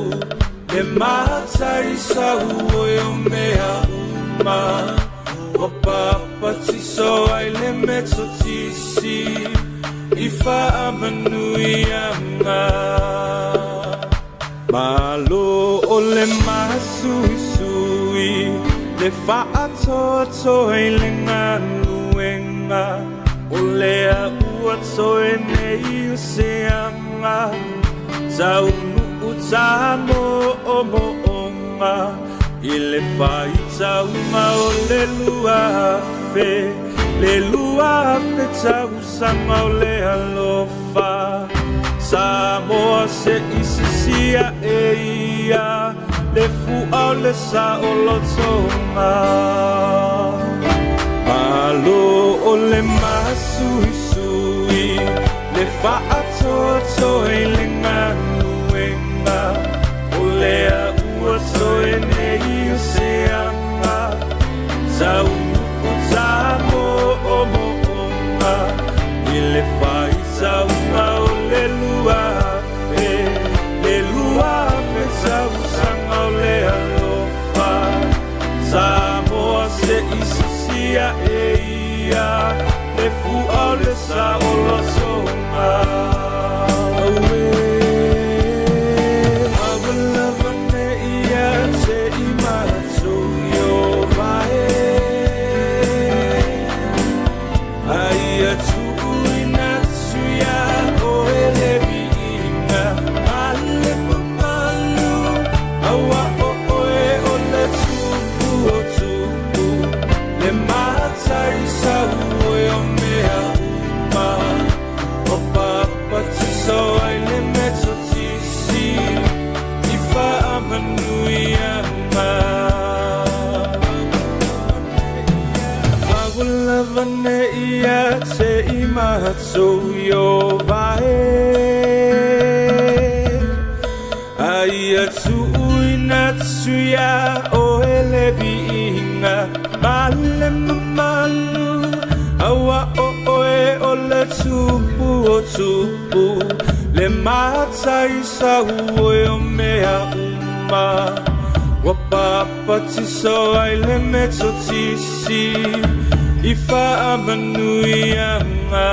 le matai sau o yo mea uma o papa tiso ai le meto tisi ifa amanuianga malo o le masui sui le fa'atoto e le ngaluenga o le ua toe nei o se anga tau nu'u tamo o mo'onga i le fa'itaunga o le luafe tau sanga o le alofa Samoa se isisia e ia le fu'a o le sa'olotonga Alo o le masuisui le fa'atoto e le ngaluenga o le ua toe nei o se anga tau nu'u tamo o mo'onga i le fa'itaunga o le luafe tau sanga o le alofa Samoa se isisia e ia le fu'a o le sa'olosonga awe awalava ne ia te imato yo vai aia tu inatsuya o elevinga male malu awa o oe o le tupu o tupu le matai sau o yo mea uma o papa tiso ai le meto tisi ifa amanuianga awalava ne ia te imato yo vai aia tu inatsuya o elevinga male malu awa o oe o le tupu o tupu le matai sau o yo mea uma wa papa tiso ai le meto tisi ifa amanuianga